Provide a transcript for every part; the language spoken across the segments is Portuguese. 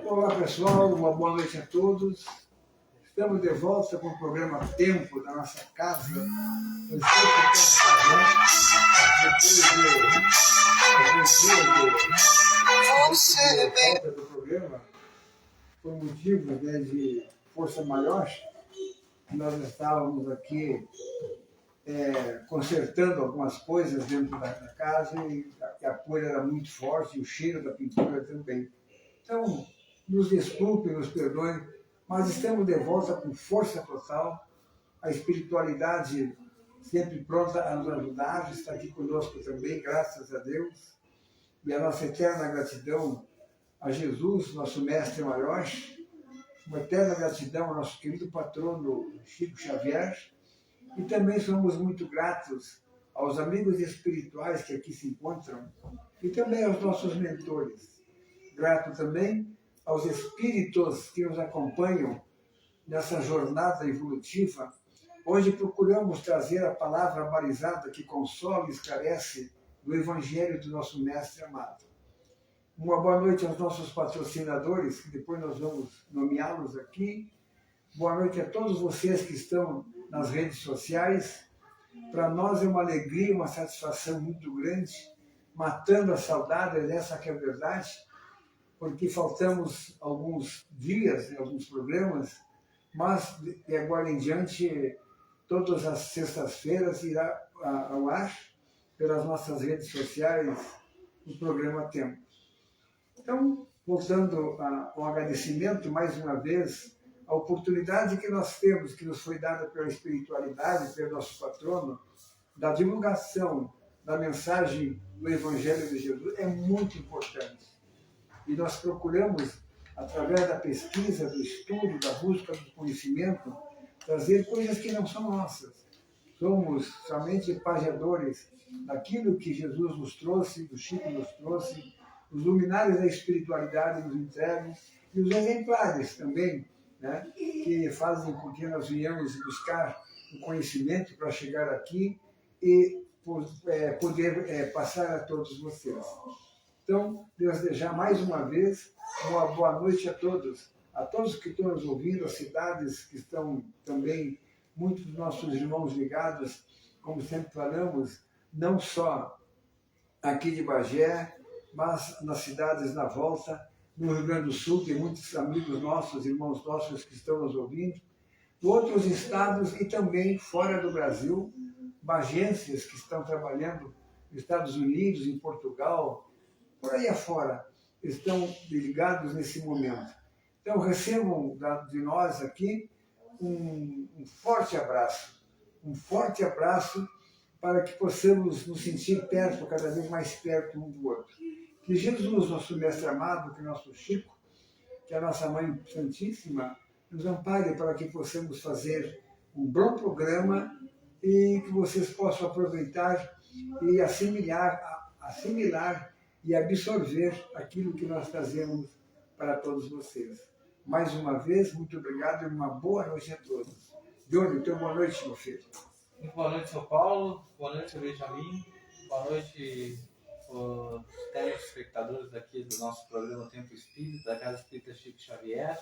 Olá pessoal, uma boa noite a todos. Estamos de volta com o programa Tempo da nossa casa. Eu estou depois de do programa, por motivos de força maior, nós estávamos aqui consertando algumas coisas dentro da casa e a poeira era muito forte e o cheiro da pintura também. Então, nos desculpe, nos perdoe, mas estamos de volta com força total. A espiritualidade sempre pronta a nos ajudar, está aqui conosco também, graças a Deus. E a nossa eterna gratidão a Jesus, nosso mestre maior, uma eterna gratidão ao nosso querido patrono Chico Xavier, e também somos muito gratos aos amigos espirituais que aqui se encontram e também aos nossos mentores. Grato também aos espíritos que nos acompanham nessa jornada evolutiva. Hoje procuramos trazer a palavra balizada que consola e esclarece do Evangelho do nosso Mestre amado. Uma boa noite aos nossos patrocinadores, que depois nós vamos nomeá-los aqui. Boa noite a todos vocês que estão nas redes sociais. Para nós é uma alegria, uma satisfação muito grande, matando a saudade, essa que é a verdade, porque faltamos alguns dias, alguns programas, mas de agora em diante, todas as sextas-feiras irá ao ar, pelas nossas redes sociais, o programa Tempo. Então, voltando ao agradecimento, mais uma vez, a oportunidade que nós temos, que nos foi dada pela espiritualidade, pelo nosso patrono, da divulgação da mensagem do Evangelho de Jesus, é muito importante. E nós procuramos, através da pesquisa, do estudo, da busca do conhecimento, trazer coisas que não são nossas. Somos somente pageadores daquilo que Jesus nos trouxe, do Chico nos trouxe, os luminares da espiritualidade nos entregam, e os exemplares também, né, que fazem com que nós venhamos buscar o conhecimento para chegar aqui e poder passar a todos vocês. Então, desejar mais uma vez uma boa noite a todos que estão nos ouvindo, as cidades que estão também, muitos dos nossos irmãos ligados, como sempre falamos, não só aqui de Bagé, mas nas cidades na volta. No Rio Grande do Sul tem muitos amigos nossos, irmãos nossos que estão nos ouvindo, de outros estados e também fora do Brasil, bagenses que estão trabalhando nos Estados Unidos, em Portugal, por aí afora, estão ligados nesse momento. Então, recebam de nós aqui um forte abraço para que possamos nos sentir perto, cada vez mais perto um do outro. Que Jesus, nosso Mestre amado, que nosso Chico, que a nossa Mãe Santíssima, nos ampare para que possamos fazer um bom programa e que vocês possam aproveitar e assimilar e absorver aquilo que nós trazemos para todos vocês. Mais uma vez, muito obrigado e uma boa noite a todos. Diogo, então, boa noite, meu filho. Muito boa noite, São Paulo. Boa noite, Benjamin. Boa noite, os telespectadores aqui do nosso programa Tempo Espírita, da Casa Espírita Chico Xavier.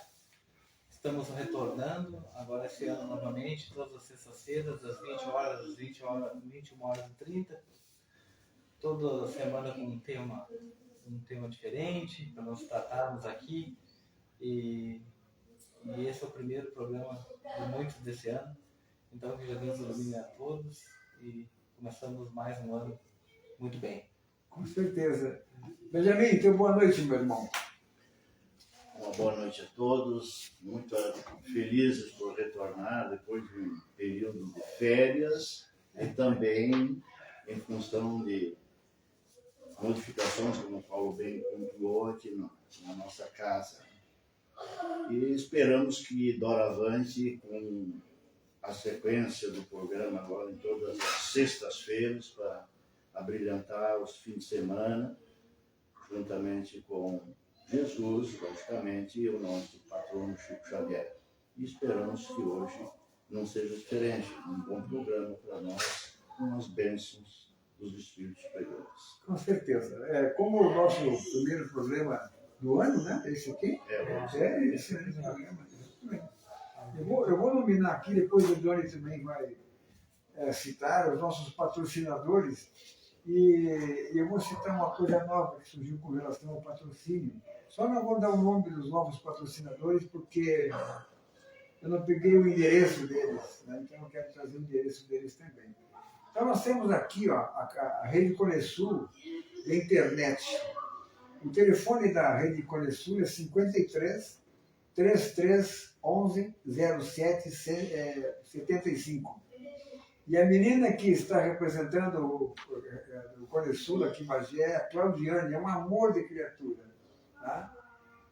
Estamos retornando, agora esse ano novamente, todas as sextas-feiras, das 20 horas às 21h30. Toda semana com um tema diferente, para nós tratarmos aqui. E esse é o primeiro programa de muitos desse ano. Então, que Jesus ilumine a todos e começamos mais um ano muito bem. Com certeza. Benjamin, então boa noite, meu irmão. Uma boa noite a todos, muito felizes por retornar depois de um período de férias e também em função de modificações, como o Paulo bem pontuou, aqui na nossa casa. E esperamos que doravante, com a sequência do programa agora em todas as sextas-feiras, para abrilhantar os fins de semana, juntamente com Jesus, logicamente, e o nosso patrono Chico Xavier. E esperamos que hoje não seja diferente, um bom programa para nós, com as bênçãos dos Espíritos Superiores. Com certeza. Como o nosso primeiro programa do ano, né? Esse aqui? É esse, né? Esse programa. Eu vou nominar aqui, depois o Doni também vai citar os nossos patrocinadores. E eu vou citar uma coisa nova que surgiu com relação ao patrocínio. Só não vou dar o nome dos novos patrocinadores, porque eu não peguei o endereço deles, né? Então eu quero trazer o endereço deles também. Então nós temos aqui ó, a Rede Conesul de internet. O telefone da Rede Conesul é 53 3311 0775. E a menina que está representando o Conesul aqui em Bagé é a Claudiane, é um amor de criatura. Tá?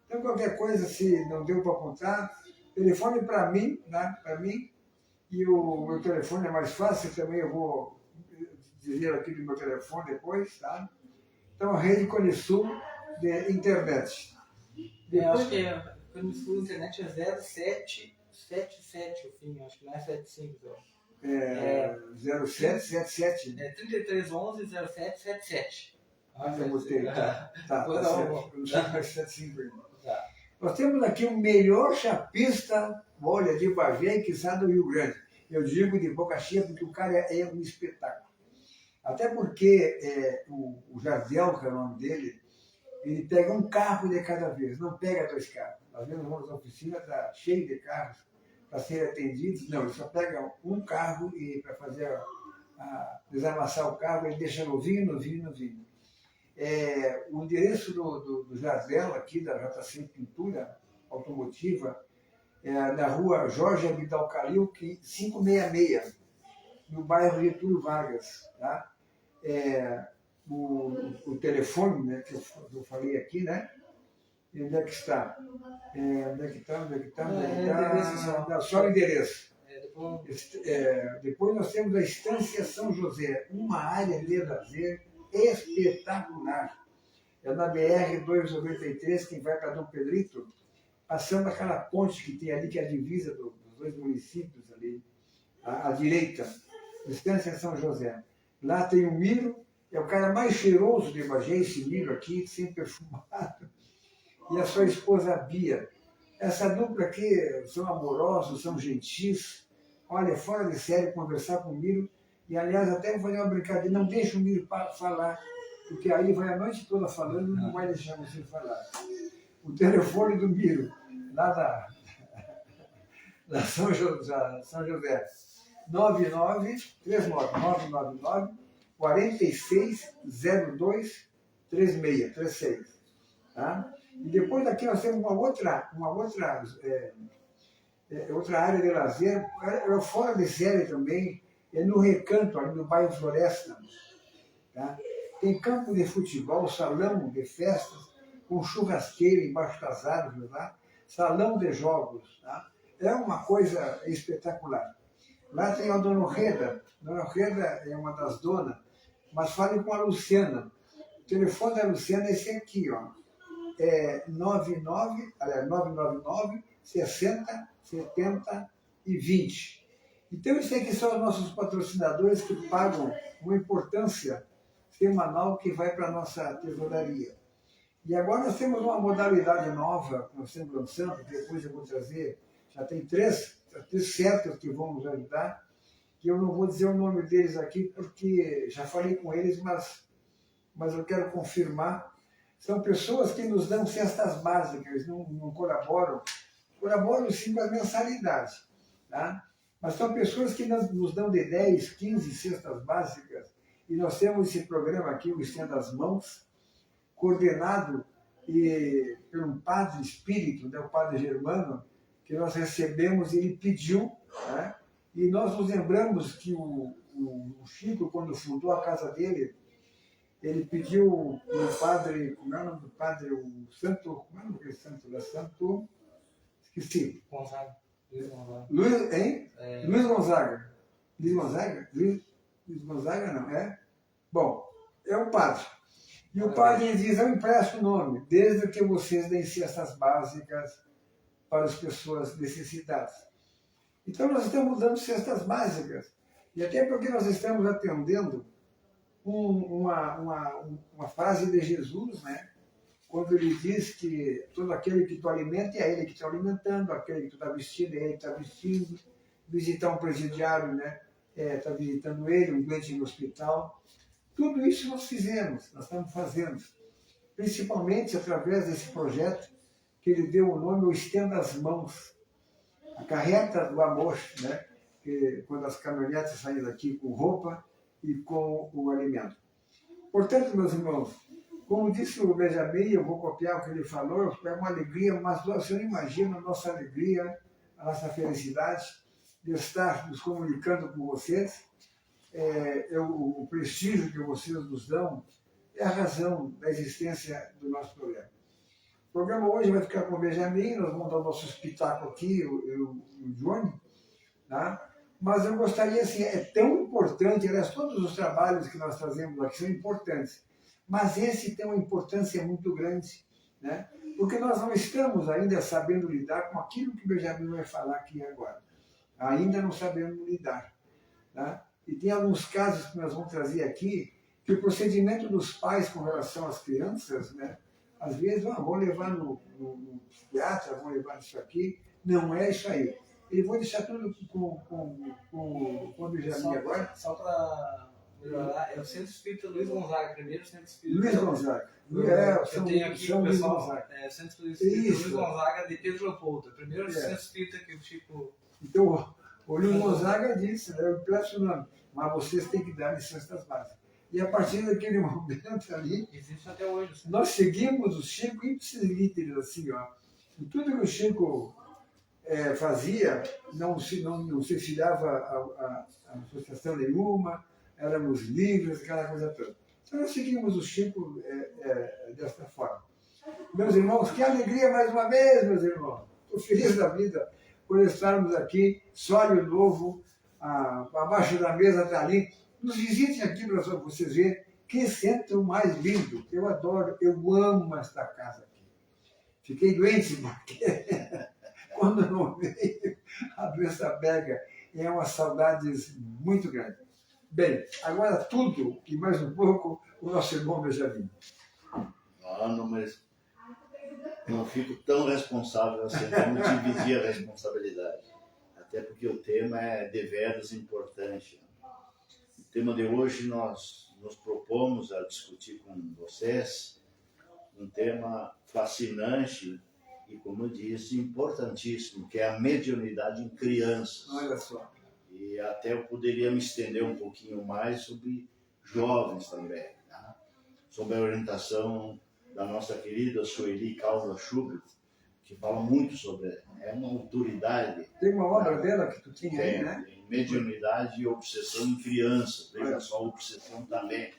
Então, qualquer coisa, se não deu para apontar, telefone para mim, né? Para mim, e o meu telefone é mais fácil, também eu vou dizer aqui do meu telefone depois. Tá? Então, a Rede Conesul de internet. Eu acho que a Conesul internet é 0777 o fim, acho que não é 75. 0777. É 3311 0777. Eu botei. Tá certo. Eu não sei mais 75 ainda. Tá. Nós temos aqui o melhor chapista, olha, de Bagé, que está do Rio Grande. Eu digo de boca cheia porque o cara é um espetáculo. Até porque o Jardiel, que é o nome dele, ele pega um carro de cada vez, não pega 2 carros. Às vezes vamos na oficina, está cheio de carros para serem atendidos. Não, ele só pega um carro e para fazer desamassar o carro, ele deixa novinho. O endereço do Jardiel, aqui da JC Pintura Automotiva, é na rua Jorge Abidal Calil, 566, no bairro Getúlio Vargas. Tá? O telefone, né, que eu falei aqui, né? E onde é que está? Onde é que está? Não, só o endereço. Depois nós temos a Estância São José, uma área de lazer espetacular. É na BR-293, quem vai para Dom Pedrito, passando aquela ponte que tem ali, que é a divisa dos 2 municípios ali, à direita. Estância São José. Lá tem o Miro, é o cara mais cheiroso de Bagé, esse Miro aqui, sem perfumado. E a sua esposa Bia. Essa dupla aqui são amorosos, são gentis. Olha, é fora de série conversar com o Miro. E, aliás, até vou fazer uma brincadeira. Não deixa o Miro falar, porque aí vai a noite toda falando e não vai deixar você falar. O telefone do Miro, lá da São José, 99999 4602 36. Tá? E depois daqui nós temos uma outra área de lazer, fora de série também, é no Recanto, ali no bairro Floresta. Tá? Tem campo de futebol, salão de festas, com churrasqueira embaixo das árvores, tá? Salão de jogos. Tá? É uma coisa espetacular. Lá tem a Dona Reda. Dona Reda é uma das donas, mas fale com a Luciana. O telefone da Luciana é esse aqui, ó. É 999 60 70 e 20. Então, isso aqui são os nossos patrocinadores que pagam uma importância semanal que vai para a nossa tesouraria. E agora nós temos uma modalidade nova que nós estamos lançando, que depois eu vou trazer. Já tem três certos que vão nos ajudar, que eu não vou dizer o nome deles aqui, porque já falei com eles, mas eu quero confirmar. São pessoas que nos dão cestas básicas, não colaboram sim com a mensalidade. Tá? Mas são pessoas que nos dão de 10, 15 cestas básicas, e nós temos esse programa aqui, o Estenda as Mãos, coordenado por um padre espírito, né, o padre Germano, que nós recebemos e ele pediu, né, e nós nos lembramos que o Chico, quando fundou a casa dele, ele pediu o padre, como é o nome do padre, o santo, como é o nome daquele santo? É santo, esqueci. Gonzaga. Luiz, hein? Luiz Gonzaga. Luiz Gonzaga não, é? Bom, é um padre. E o padre diz, eu empresto o nome, desde que vocês deem cestas básicas para as pessoas necessitadas. Então nós estamos dando cestas básicas. E até porque nós estamos atendendo uma frase de Jesus, né? quando ele diz que todo aquele que tu alimenta é ele que está alimentando, aquele que tu está vestindo é ele que está vestindo, visitar um presidiário, né? Está visitando ele, um doente no hospital. Tudo isso nós fizemos, nós estamos fazendo, principalmente através desse projeto que ele deu o nome, o Estenda as Mãos, a carreta do amor, né? Que, quando as caminhonetes saem daqui com roupa e com o alimento. Portanto, meus irmãos, como disse o Benjamin, eu vou copiar o que ele falou, é uma alegria, mas você não imagina a nossa alegria, a nossa felicidade de estar nos comunicando com vocês. O prestígio que vocês nos dão é a razão da existência do nosso programa. O programa hoje vai ficar com o Benjamin, nós vamos dar o nosso espetáculo aqui, eu e o Johnny, tá? Mas eu gostaria, assim, é tão importante, aliás, todos os trabalhos que nós trazemos aqui são importantes, mas esse tem uma importância muito grande, né? Porque nós não estamos ainda sabendo lidar com aquilo que o Benjamin vai falar aqui agora. Ainda não sabemos lidar, tá? E tem alguns casos que nós vamos trazer aqui, que o procedimento dos pais com relação às crianças, né? Às vezes, vão levar no psiquiatra, vão levar isso aqui, não é isso aí. E vou deixar tudo com o Benjamin agora. Só para melhorar, é o Centro Espírita Luiz Gonzaga, primeiro Centro Espírita. Luiz Gonzaga. Eu tenho aqui São o Luiz pessoal, Gonzaga. Centro Espírita Isso. Luiz Gonzaga de Pedro Leopoldo. Primeiro Centro Espírita que o Chico... Então, o Luiz Gonzaga disse, né, eu peço o nome, mas vocês têm que dar licenças básicas. E a partir daquele momento ali, existe até hoje. Sim. Nós seguimos o Chico ipsis-literis, assim, ó. E tudo que o Chico fazia, não se filiava a associação nenhuma, éramos livres, aquela coisa toda. Então nós seguimos o Chico desta forma. Meus irmãos, que alegria mais uma vez, meus irmãos. Estou feliz da vida por estarmos aqui, sólido novo, abaixo da mesa está ali. Nos visitem aqui para vocês verem que centro mais lindo. Eu adoro, eu amo esta casa aqui. Fiquei doente porque quando não veio, a doença pega e é uma saudade muito grande. Bem, agora tudo e mais um pouco o nosso irmão Benjamin. Não, mas não fico tão responsável assim, como dividir a responsabilidade. Até porque o tema é deveras importante. O tema de hoje nós nos propomos a discutir com vocês um tema fascinante e, como eu disse, importantíssimo, que é a mediunidade em crianças. Olha só. E até eu poderia me estender um pouquinho mais sobre jovens também, tá? Sob a orientação da nossa querida Sueli Calva Schubert, que fala muito sobre, é uma autoridade. Tem uma obra dela que tu tinha aí, né? Mediunidade e obsessão em crianças. Veja só, a obsessão também.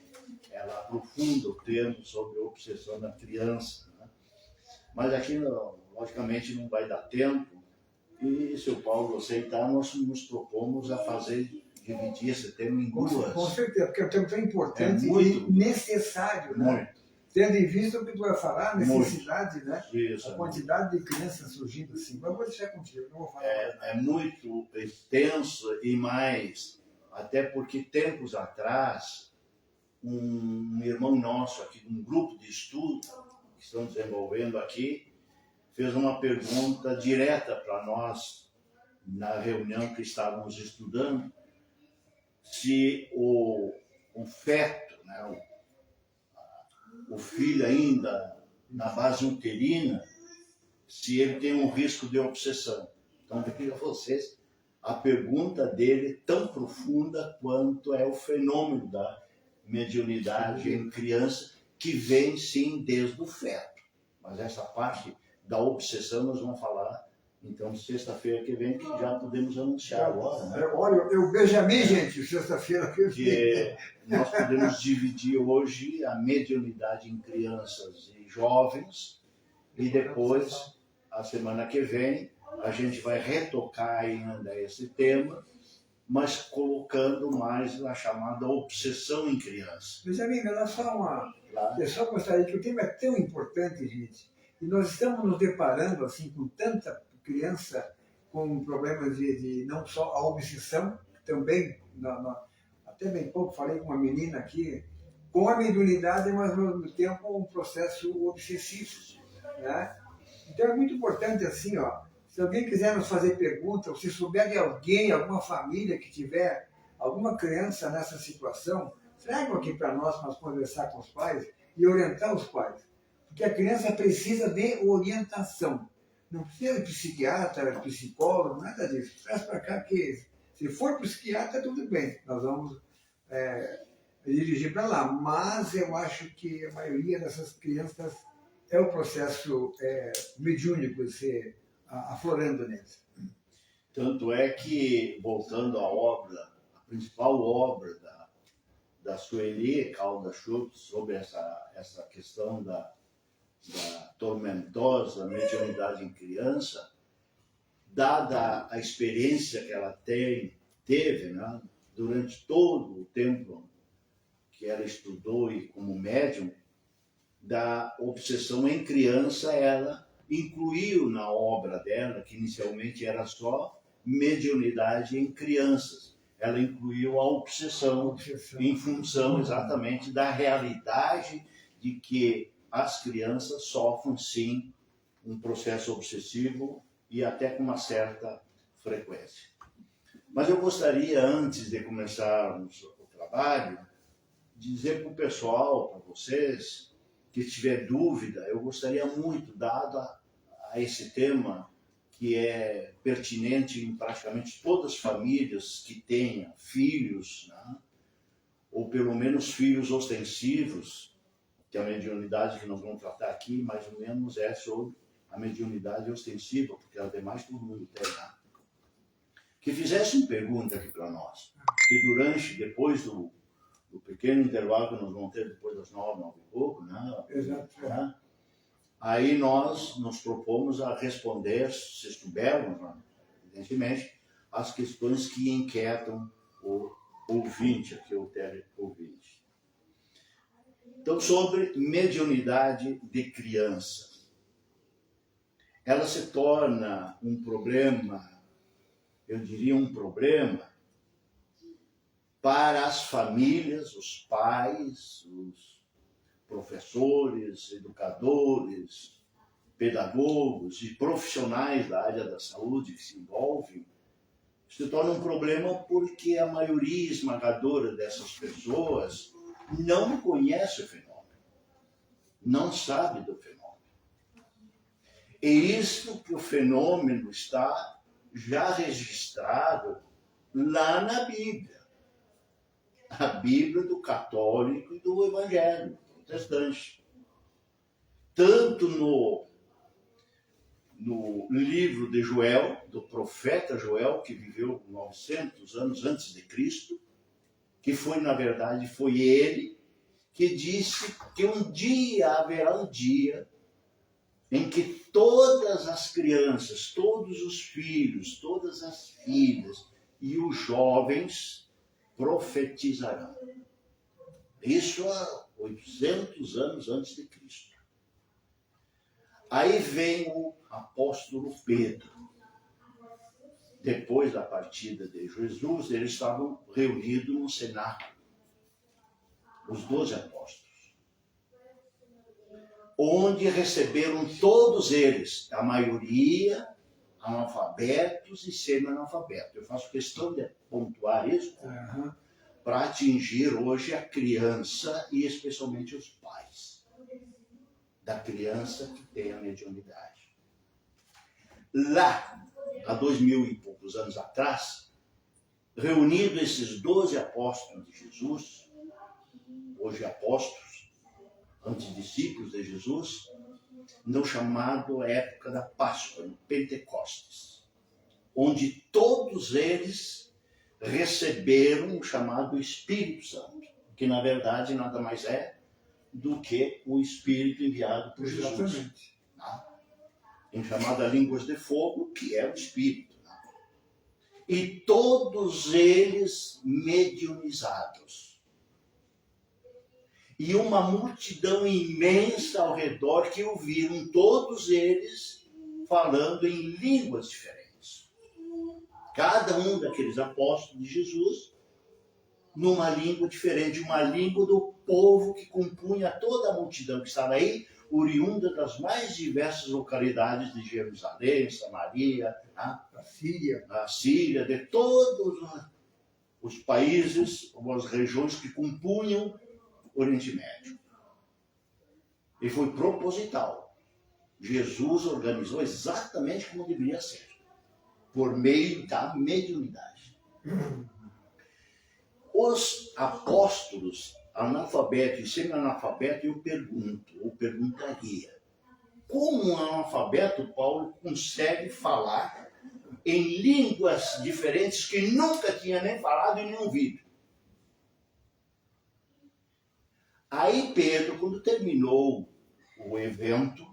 Ela aprofunda o termo sobre obsessão na criança, né? Mas aqui, logicamente, não vai dar tempo. E, se o Paulo aceitar, nós nos propomos a dividir esse tema em duas. Com certeza, porque é um tema tão importante muito, e necessário, né? Muito. Tendo em vista o que tu vai falar, a necessidade, né? Isso, a quantidade de crianças surgindo assim. Mas eu vou deixar contigo, não vou falar. É muito extenso e mais, até porque tempos atrás, um irmão nosso aqui, um grupo de estudo que estão desenvolvendo aqui, fez uma pergunta direta para nós na reunião que estávamos estudando, se o feto, né, o filho ainda na base uterina, se ele tem um risco de obsessão. Então, veja vocês, a pergunta dele tão profunda quanto é o fenômeno da mediunidade em criança, que vem sim desde o feto. Mas essa parte da obsessão nós vamos falar, então, sexta-feira que vem, que já podemos anunciar agora, né? Olha, eu Benjamin, gente, sexta-feira que vem. Que nós podemos dividir hoje a mediunidade em crianças e jovens, e depois, a semana que vem, a gente vai retocar ainda esse tema, mas colocando mais a chamada obsessão em criança. Benjamin, dá só uma... Claro. Eu só gostaria que o tema é tão importante, gente, e nós estamos nos deparando assim com tanta criança com problemas de não só a obsessão, também, até bem pouco falei com uma menina aqui, com a mediunidade, mas ao mesmo tempo um processo obsessivo. Né? Então é muito importante assim, ó, se alguém quiser nos fazer pergunta, ou se souber de alguém, alguma família que tiver alguma criança nessa situação, tragam aqui para nós conversar com os pais e orientar os pais. Porque a criança precisa de orientação. Não precisa de psiquiatra, psicólogo, nada disso. Traz para cá que, se for psiquiatra, tudo bem. Nós vamos dirigir para lá. Mas eu acho que a maioria dessas crianças é o processo mediúnico se aflorando neles. Tanto é que, voltando à obra, a principal obra da Sueli Caldas Schultz sobre essa questão da tormentosa mediunidade em criança, dada a experiência que ela teve, né, durante todo o tempo que ela estudou e como médium, da obsessão em criança, ela incluiu na obra dela, que inicialmente era só mediunidade em crianças, ela incluiu a obsessão em função exatamente da realidade de que as crianças sofrem, sim, um processo obsessivo e até com uma certa frequência. Mas eu gostaria, antes de começarmos o trabalho, dizer para o pessoal, para vocês, que tiver dúvida, eu gostaria muito, dado a esse tema, que é pertinente em praticamente todas as famílias que tenham filhos, né? Ou pelo menos filhos ostensivos, que a mediunidade que nós vamos tratar aqui, mais ou menos, é sobre a mediunidade ostensiva, porque as demais todo mundo tem, né? Que fizessem pergunta aqui para nós, que depois do pequeno intervalo que nós vamos ter depois das 9 e pouco, né? Exato. Né? Aí nós nos propomos a responder, se soubermos, né, evidentemente, as questões que inquietam o ouvinte, aqui o teleouvinte. Então, sobre mediunidade de criança. Ela se torna um problema, eu diria um problema, para as famílias, os pais, os professores, educadores, pedagogos e profissionais da área da saúde que se envolvem, se torna um problema porque a maioria esmagadora dessas pessoas não conhece o fenômeno, não sabe do fenômeno. É isso que o fenômeno está já registrado lá na Bíblia. A Bíblia do católico e do evangélico protestante. Tanto no livro de Joel, do profeta Joel, que viveu 900 anos antes de Cristo, que na verdade foi ele que disse que um dia haverá um dia em que todas as crianças, todos os filhos, todas as filhas e os jovens profetizarão. Isso há 800 anos antes de Cristo. Aí vem o apóstolo Pedro. Depois da partida de Jesus, eles estavam reunidos no cenáculo, os 12 apóstolos, onde receberam todos eles, a maioria analfabetos e semi-analfabetos. Eu faço questão de pontuar isso para atingir hoje a criança e especialmente os pais da criança que tem a mediunidade. Lá, há 2000 e poucos anos atrás, reunindo esses 12 apóstolos de Jesus, hoje apóstolos, antes discípulos de Jesus, no chamado época da Páscoa, no Pentecostes, onde todos eles receberam o chamado Espírito Santo, que na verdade nada mais é do que o Espírito enviado por Jesus. Tá? Em chamada línguas de fogo, que é o Espírito. Tá? E todos eles mediunizados. E uma multidão imensa ao redor que ouviram todos eles falando em línguas diferentes. Cada um daqueles apóstolos de Jesus numa língua diferente, uma língua do povo que compunha toda a multidão que estava aí, oriunda das mais diversas localidades de Jerusalém, Samaria, a Síria, de todos os países, ou as regiões que compunham o Oriente Médio. E foi proposital. Jesus organizou exatamente como deveria ser, por meio da mediunidade. Os apóstolos, analfabetos e semi-analfabetos, eu pergunto, ou perguntaria, como um analfabeto, Paulo, consegue falar em línguas diferentes que nunca tinha nem falado e nem ouvido? Aí Pedro, quando terminou o evento,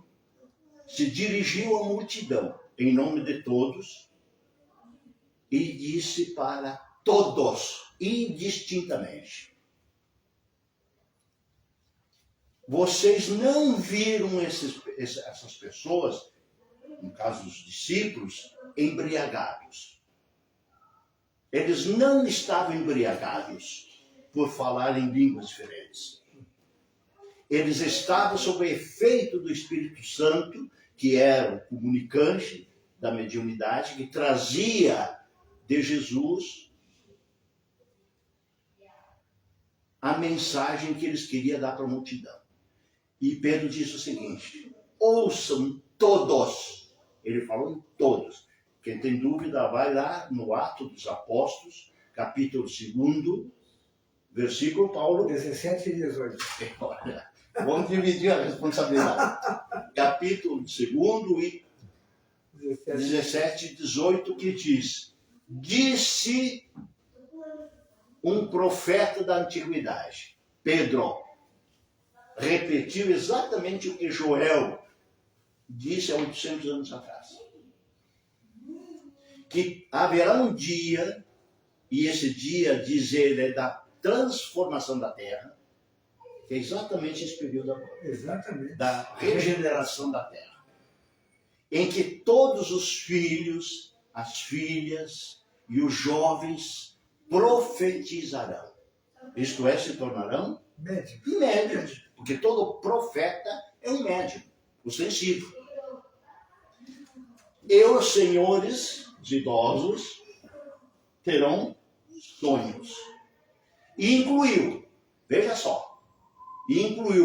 se dirigiu à multidão, em nome de todos, e disse para todos, indistintamente: vocês não viram essas pessoas, no caso os discípulos, embriagados. Eles não estavam embriagados por falar em línguas diferentes. Eles estavam sob o efeito do Espírito Santo, que era o comunicante da mediunidade, que trazia de Jesus a mensagem que eles queriam dar para a multidão. E Pedro disse o seguinte: ouçam todos. Ele falou em todos. Quem tem dúvida, vai lá no Atos dos Apóstolos, capítulo 2, versículo, Paulo. 17 e 18. Vamos dividir a responsabilidade. Capítulo 2 e 17 e 18, que diz: disse um profeta da antiguidade, Pedro, repetiu exatamente o que Joel disse há 800 anos atrás. Que haverá um dia, e esse dia, diz ele, é da transformação da terra, que é exatamente esse período agora. Exatamente. Da regeneração da terra. Em que todos os filhos, as filhas e os jovens profetizarão. Isto é, se tornarão médiuns. Porque todo profeta é um médium, o sensível. E os senhores, os idosos, terão sonhos. E incluiu, veja só,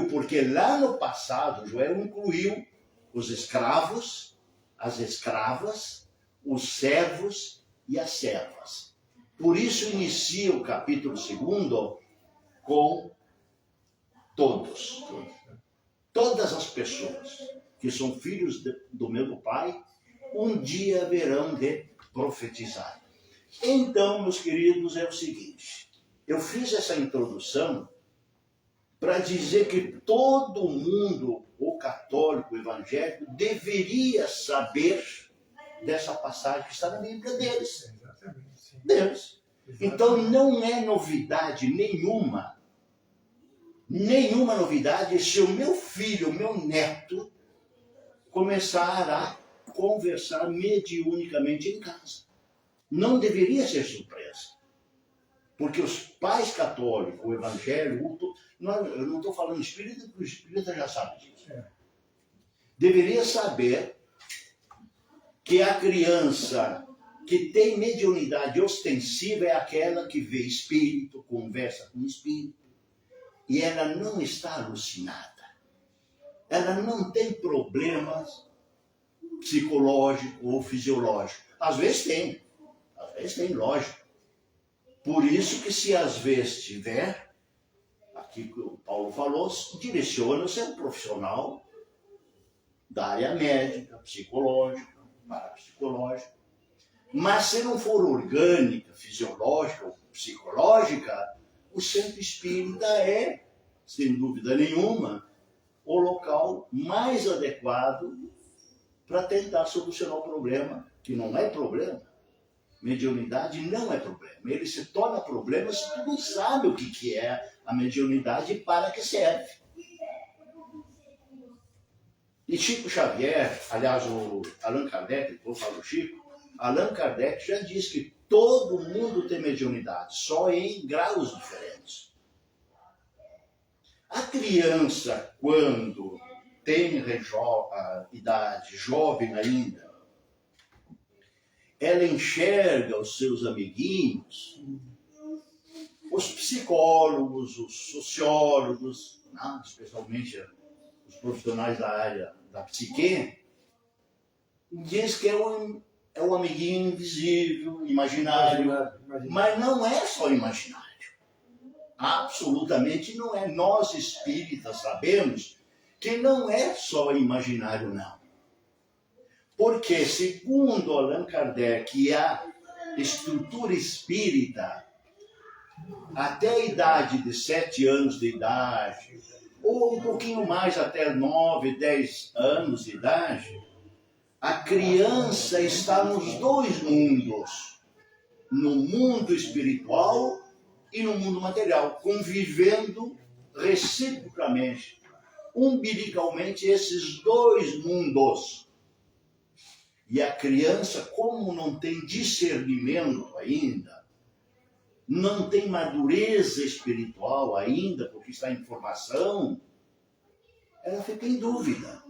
porque lá no passado, Joel incluiu os escravos, as escravas, os servos e as servas. Por isso inicia o capítulo 2 com todos. Todas as pessoas que são filhos do mesmo Pai, um dia haverão de profetizar. Então, meus queridos, é o seguinte: eu fiz essa introdução para dizer que todo mundo, o católico, o evangélico, deveria saber dessa passagem que está na Bíblia deles. Deles. Então, não é novidade nenhuma novidade se o meu filho, o meu neto, começar a conversar mediunicamente em casa. Não deveria ser surpresa. Porque os pais católicos, o evangelho, eu não estou falando espírita, porque o espírita já sabe disso. Deveria saber que a criança que tem mediunidade ostensiva é aquela que vê espírito, conversa com espírito, e ela não está alucinada. Ela não tem problemas psicológicos ou fisiológicos. Às vezes tem, lógico. Por isso que se às vezes tiver, aqui que o Paulo falou, direciona-se a um profissional da área médica, psicológica, parapsicológica. Mas se não for orgânica, fisiológica ou psicológica, o centro espírita é, sem dúvida nenhuma, o local mais adequado para tentar solucionar o problema, que não é problema. Mediunidade não é problema. Ele se torna problema se tu não sabe o que é a mediunidade e para que serve. E Chico Xavier, aliás, o Allan Kardec, vou falar do Chico, Allan Kardec já diz que Todo mundo tem mediunidade, só em graus diferentes. A criança, quando tem a idade jovem ainda, ela enxerga os seus amiguinhos, os psicólogos, os sociólogos, né, especialmente os profissionais da área da psique, diz que é um amiguinho invisível, imaginário, mas não é só imaginário. Absolutamente não é. Nós espíritas sabemos que não é só imaginário, não. Porque, segundo Allan Kardec, a estrutura espírita, até a idade de 7 anos de idade, ou um pouquinho mais, até 9, 10 anos de idade, a criança está nos dois mundos, no mundo espiritual e no mundo material, convivendo reciprocamente, umbilicalmente, esses dois mundos. E a criança, como não tem discernimento ainda, não tem madureza espiritual ainda, porque está em formação, ela fica em dúvida.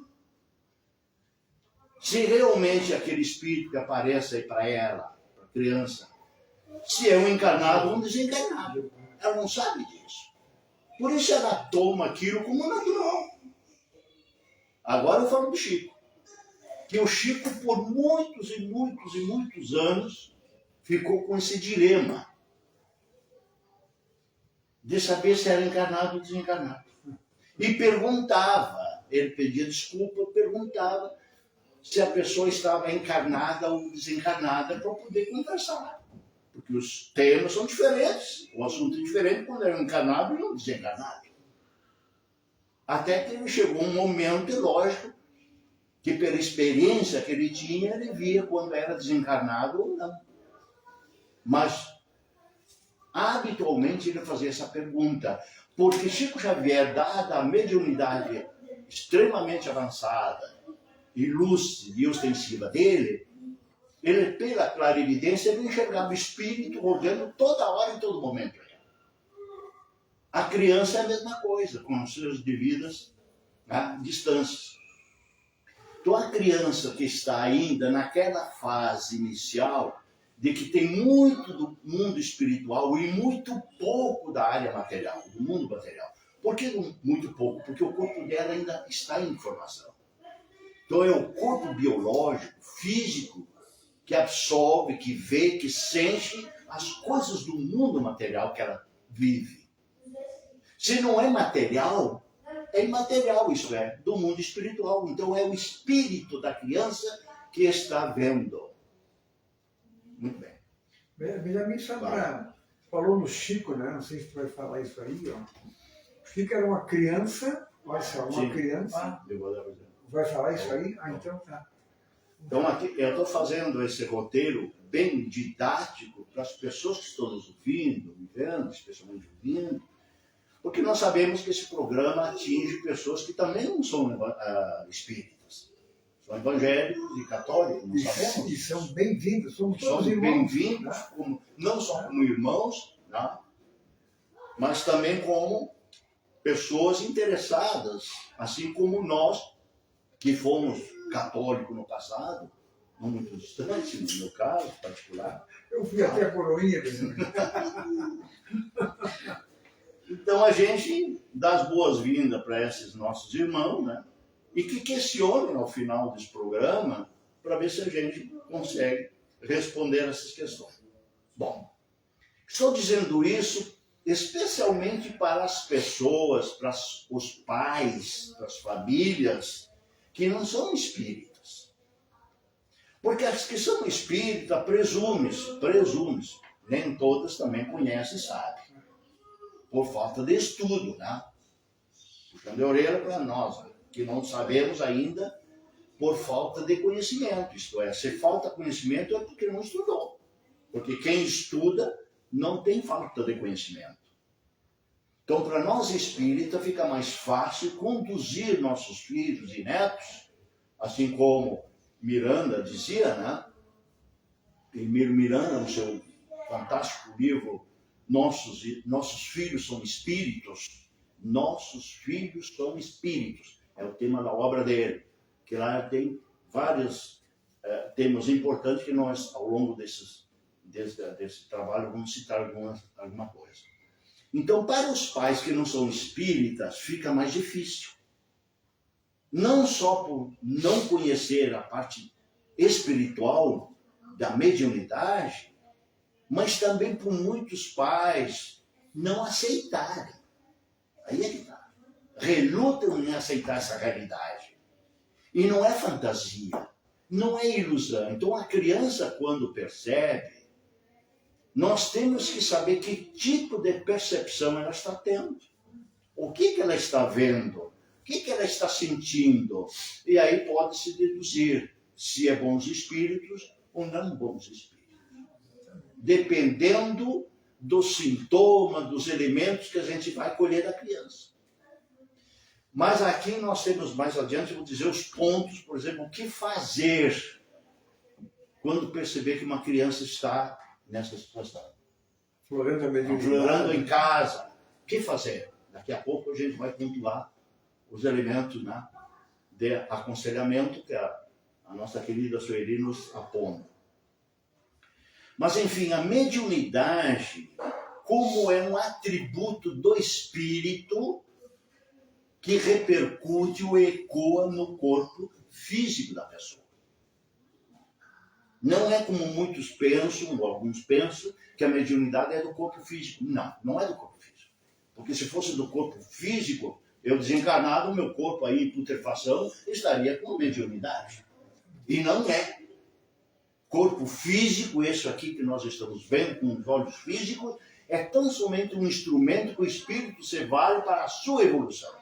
Se realmente aquele espírito que aparece aí para ela, para a criança, se é um encarnado ou um desencarnado. Ela não sabe disso. Por isso ela toma aquilo como natural. Agora eu falo do Chico. Que o Chico, por muitos e muitos e muitos anos, ficou com esse dilema de saber se era encarnado ou desencarnado. E perguntava, ele pedia desculpa, perguntava se a pessoa estava encarnada ou desencarnada para poder conversar. Porque os temas são diferentes, o assunto é diferente quando é um encarnado e um desencarnado. Até que ele chegou um momento, lógico, que pela experiência que ele tinha, ele via quando era desencarnado ou não. Mas, habitualmente, ele fazia essa pergunta, porque Chico Xavier, dada a mediunidade extremamente avançada, e lúcida e ostensiva dele, ele, pela clarividência, ele enxergava o espírito rodando toda hora, em todo momento. A criança é a mesma coisa, com as suas devidas distâncias. Então, a criança que está ainda naquela fase inicial, de que tem muito do mundo espiritual e muito pouco da área material, do mundo material. Por que muito pouco? Porque o corpo dela ainda está em formação. Então, é o corpo biológico, físico, que absorve, que vê, que sente as coisas do mundo material que ela vive. Se não é material, é imaterial, isso é, do mundo espiritual. Então é o espírito da criança que está vendo. Muito bem. Benjamin Sandra falou no Chico, né? Não sei se tu vai falar isso aí, ó. O Chico era uma criança, olha só, uma criança. Vai falar isso aí? Ah, então tá. Então aqui eu estou fazendo esse roteiro bem didático para as pessoas que estão nos ouvindo, me vendo, especialmente ouvindo, porque nós sabemos que esse programa atinge pessoas que também não são espíritas. São evangélicos e católicos, não sabemos. E são bem-vindos, somos todos São irmãos. bem-vindos, não só como irmãos, né? Mas também como pessoas interessadas, assim como nós, que fomos católicos no passado, não muito distante, no meu caso particular. Eu fui até a coroinha. Então a gente dá as boas-vindas para esses nossos irmãos, né? E que questionem ao final desse programa para ver se a gente consegue responder essas questões. Bom, estou dizendo isso especialmente para as pessoas, para os pais, para as famílias que não são espíritas. Porque as que são espíritas, presume-se, nem todas também conhecem e sabem. Por falta de estudo, né? Puxando a orelha para nós, que não sabemos ainda por falta de conhecimento. Isto é, se falta conhecimento é porque não estudou. Porque quem estuda não tem falta de conhecimento. Então, para nós espíritas, fica mais fácil conduzir nossos filhos e netos, assim como Miranda dizia, né? Miranda, no seu fantástico livro Nossos Filhos São Espíritos. Nossos Filhos São Espíritos. É o tema da obra dele. Que lá tem vários temas importantes que nós, ao longo desse trabalho, vamos citar alguma coisa. Então, para os pais que não são espíritas, fica mais difícil. Não só por não conhecer a parte espiritual da mediunidade, mas também por muitos pais não aceitarem. Aí é que está. Relutam em aceitar essa realidade. E não é fantasia, não é ilusão. Então a criança, quando percebe, nós temos que saber que tipo de percepção ela está tendo. O que ela está vendo, o que ela está sentindo. E aí pode-se deduzir se é bons espíritos ou não bons espíritos. Dependendo do sintoma, dos elementos que a gente vai colher da criança. Mas aqui nós temos mais adiante, vou dizer os pontos, por exemplo, o que fazer quando perceber que uma criança está nessa situação. Florando em casa. O que fazer? Daqui a pouco a gente vai pontuar os elementos, né, de aconselhamento que a nossa querida Sueli nos aponta. Mas, enfim, a mediunidade, como é um atributo do espírito que repercute ou ecoa no corpo físico da pessoa. Não é como muitos pensam, ou alguns pensam, que a mediunidade é do corpo físico. Não, não é do corpo físico. Porque se fosse do corpo físico, eu desencarnado, o meu corpo aí em putrefação estaria com mediunidade. E não é. Corpo físico, esse aqui que nós estamos vendo com os olhos físicos, é tão somente um instrumento que o espírito se vale para a sua evolução.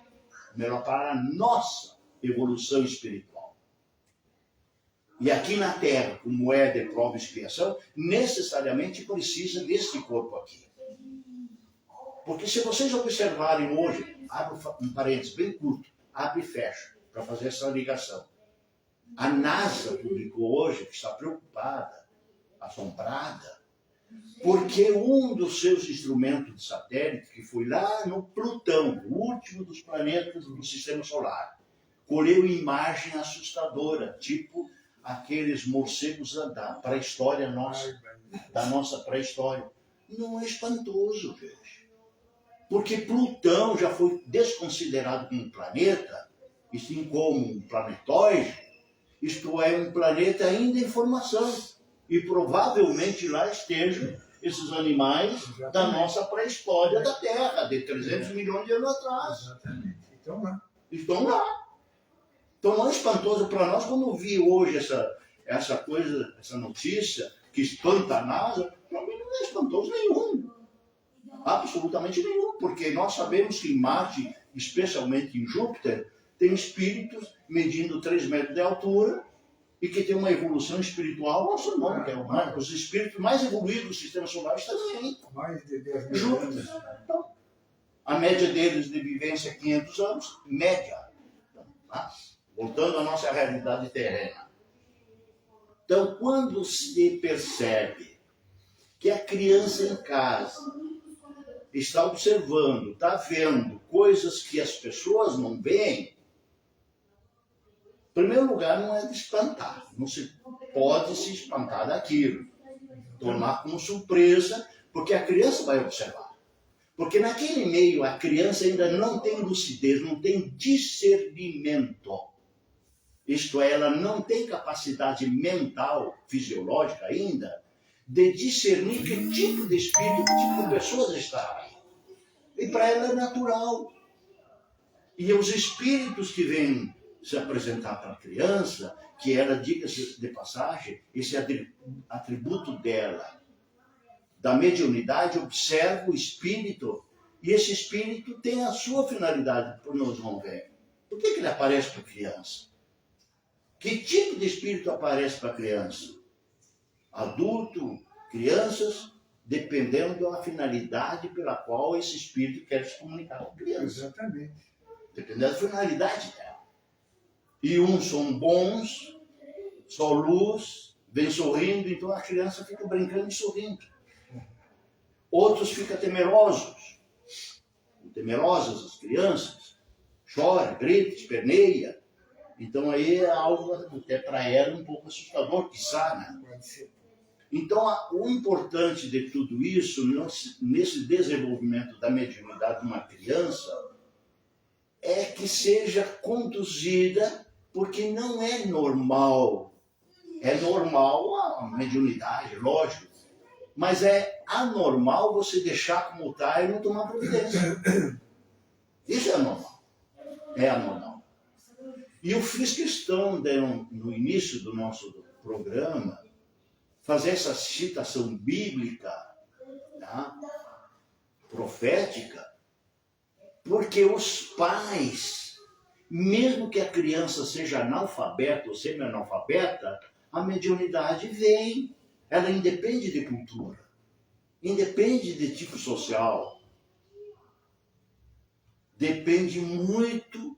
Melhor, para a nossa evolução espiritual. E aqui na Terra, como é de prova e expiação, necessariamente precisa desse corpo aqui. Porque se vocês observarem hoje, abro um parênteses bem curto, abre e fecha, para fazer essa ligação. A NASA publicou hoje que está preocupada, assombrada, porque um dos seus instrumentos de satélite, que foi lá no Plutão, o último dos planetas do Sistema Solar, colheu imagem assustadora, tipo aqueles morcegos da pré-história nossa, da nossa pré-história. Não é espantoso, gente. Porque Plutão já foi desconsiderado como um planeta, e sim como um planetóide, isto é, um planeta ainda em formação. E provavelmente lá estejam esses animais da nossa pré-história da Terra, de 300 milhões de anos atrás. Exatamente. Estão lá. Estão lá. Então não é espantoso para nós quando eu vi hoje essa coisa, essa notícia que espanta a NASA, para mim não é espantoso nenhum. Absolutamente nenhum, porque nós sabemos que em Marte, especialmente em Júpiter, tem espíritos medindo 3 metros de altura e que tem uma evolução espiritual astronômica. Os espíritos mais evoluídos do Sistema Solar estão aí. Mais de 10 mil anos. Então, a média deles de vivência é 500 anos, média. Tá? Voltando à nossa realidade terrena. Então, quando se percebe que a criança em casa está observando, está vendo coisas que as pessoas não veem, em primeiro lugar, não é de espantar. Não se pode se espantar daquilo. Tomar como surpresa, porque a criança vai observar. Porque naquele meio a criança ainda não tem lucidez, não tem discernimento. Isto é, ela não tem capacidade mental, fisiológica ainda, de discernir que tipo de espírito, que tipo de pessoas está aí. E para ela é natural. E os espíritos que vêm se apresentar para a criança, que ela, diga-se de passagem, esse atributo dela, da mediunidade, observa o espírito, e esse espírito tem a sua finalidade, por nós vamos ver. Por que ele aparece para a criança? Que tipo de espírito aparece para a criança? Adulto, crianças, dependendo da finalidade pela qual esse espírito quer se comunicar com a criança. Exatamente. Dependendo da finalidade dela. E uns são bons, só luz, vem sorrindo, então a criança fica brincando e sorrindo. Outros ficam temerosas as crianças, chora, grita, esperneia. Então aí é algo até para ela um pouco assustador, quiçá, né? Pode ser. Então o importante de tudo isso, nesse desenvolvimento da mediunidade de uma criança, é que seja conduzida, porque não é normal. É normal a mediunidade, lógico, mas é anormal você deixar como está e não tomar providência. Isso é anormal. É anormal. E eu fiz questão, no início do nosso programa, fazer essa citação bíblica, tá? Profética, porque os pais, mesmo que a criança seja analfabeta ou semi-analfabeta, a mediunidade vem. Ela independe de cultura, independe de tipo social, depende muito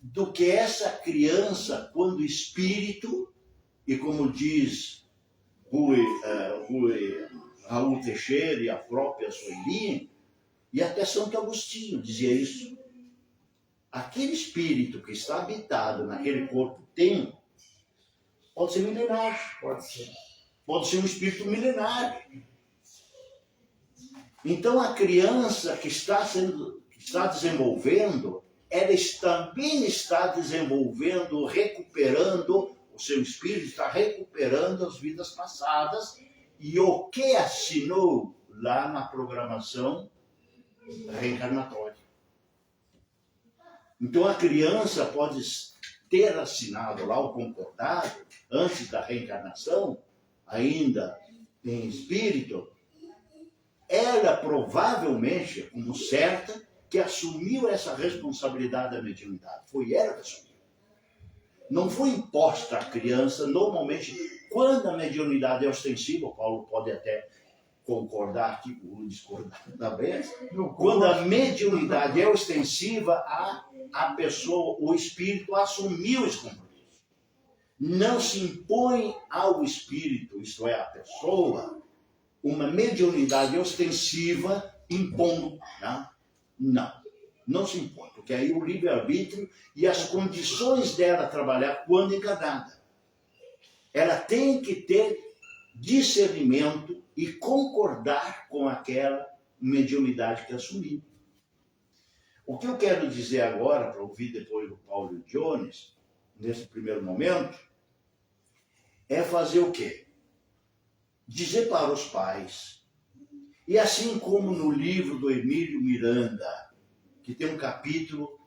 do que essa criança, quando espírito, e como diz Raul Teixeira e a própria Sueli, e até Santo Agostinho dizia isso. Aquele espírito que está habitado naquele corpo tem, pode ser milenar. Pode ser um espírito milenar. Então a criança que está desenvolvendo, ela também está desenvolvendo, recuperando, o seu espírito está recuperando as vidas passadas e o que assinou lá na programação reencarnatória. Então a criança pode ter assinado lá o concordado antes da reencarnação, ainda em espírito, ela provavelmente, como certa, que assumiu essa responsabilidade da mediunidade. Foi ela que assumiu. Não foi imposta à criança, normalmente, quando a mediunidade é ostensiva, o Paulo pode até concordar aqui, ou discordar também, quando a mediunidade é ostensiva, a pessoa, o espírito assumiu esse compromisso. Não se impõe ao espírito, isto é, à pessoa, uma mediunidade ostensiva impondo. Não se impõe, porque aí o livre-arbítrio e as condições dela trabalhar quando encarnada. Ela tem que ter discernimento e concordar com aquela mediunidade que assumiu. O que eu quero dizer agora, para ouvir depois do Paulo Jones, nesse primeiro momento, é fazer o quê? Dizer para os pais, e assim como no livro do Emílio Miranda, que tem um capítulo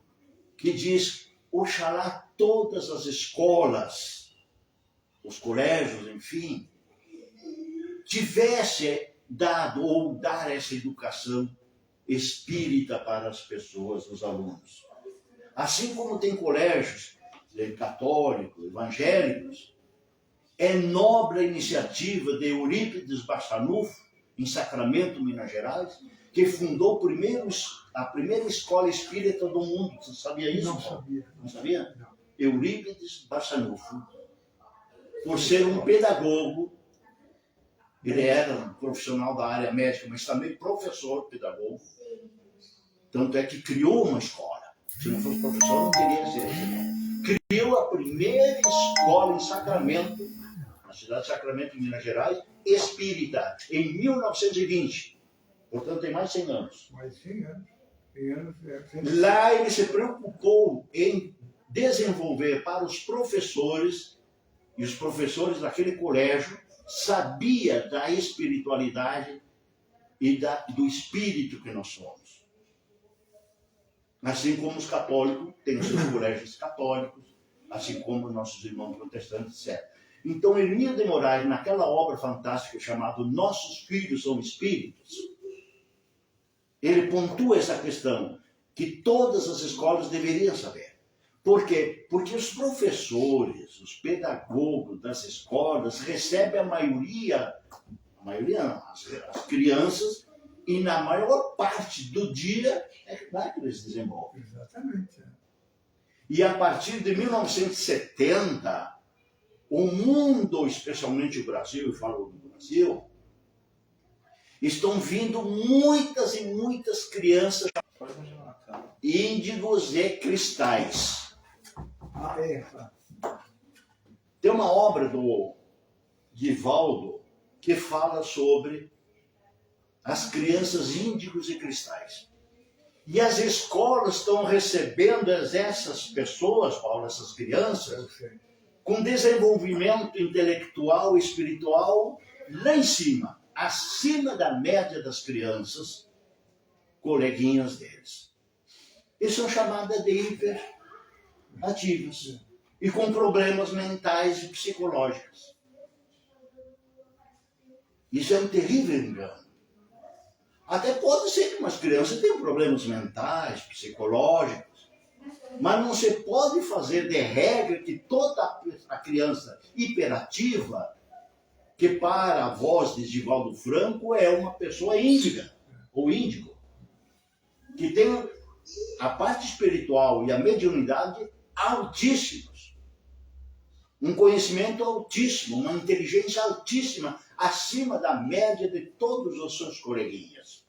que diz, oxalá todas as escolas, os colégios, enfim, tivesse dado ou dar essa educação espírita para as pessoas, os alunos. Assim como tem colégios católicos, evangélicos, é nobre a iniciativa de Eurípides Barçanufo, em Sacramento, Minas Gerais, que fundou a primeira escola espírita do mundo. Você sabia isso? Não sabia. Não sabia? Não. Eurípides Barçanufo, por ser um pedagogo, ele era um profissional da área médica, mas também professor, pedagogo. Tanto é que criou uma escola. Se não fosse professor, não teria sido. Criou a primeira escola em Sacramento, na cidade de Sacramento, em Minas Gerais, espírita, em 1920. Portanto, tem mais de 100 anos. Mais de 100 anos. Lá ele se preocupou em desenvolver para os professores, e os professores daquele colégio sabia da espiritualidade e do espírito que nós somos. Assim como os católicos têm os seus colégios católicos, assim como os nossos irmãos protestantes, etc. Então, Hermínio de Moraes, naquela obra fantástica chamada Nossos Filhos São Espíritos, ele pontua essa questão que todas as escolas deveriam saber. Por quê? Porque os professores, os pedagogos das escolas recebem a maioria não, as crianças, e na maior parte do dia é lá que eles desenvolvem. Exatamente. E a partir de 1970, o mundo, especialmente o Brasil, eu falo do Brasil, estão vindo muitas e muitas crianças Pode continuar, cara. índigos e cristais. Ah, é. Tem uma obra do Divaldo que fala sobre as crianças índigos e cristais. E as escolas estão recebendo essas pessoas, Paulo, essas crianças, com desenvolvimento intelectual e espiritual lá em cima, acima da média das crianças, coleguinhas deles. Eles são chamadas de hiperativas e com problemas mentais e psicológicos. Isso é um terrível engano. Até pode ser que umas crianças tenham problemas mentais, psicológicos, mas não se pode fazer de regra que toda a criança hiperativa, que para a voz de Divaldo Franco é uma pessoa índiga ou índigo, que tem a parte espiritual e a mediunidade altíssimos, um conhecimento altíssimo, uma inteligência altíssima, acima da média de todos os seus coleguinhas.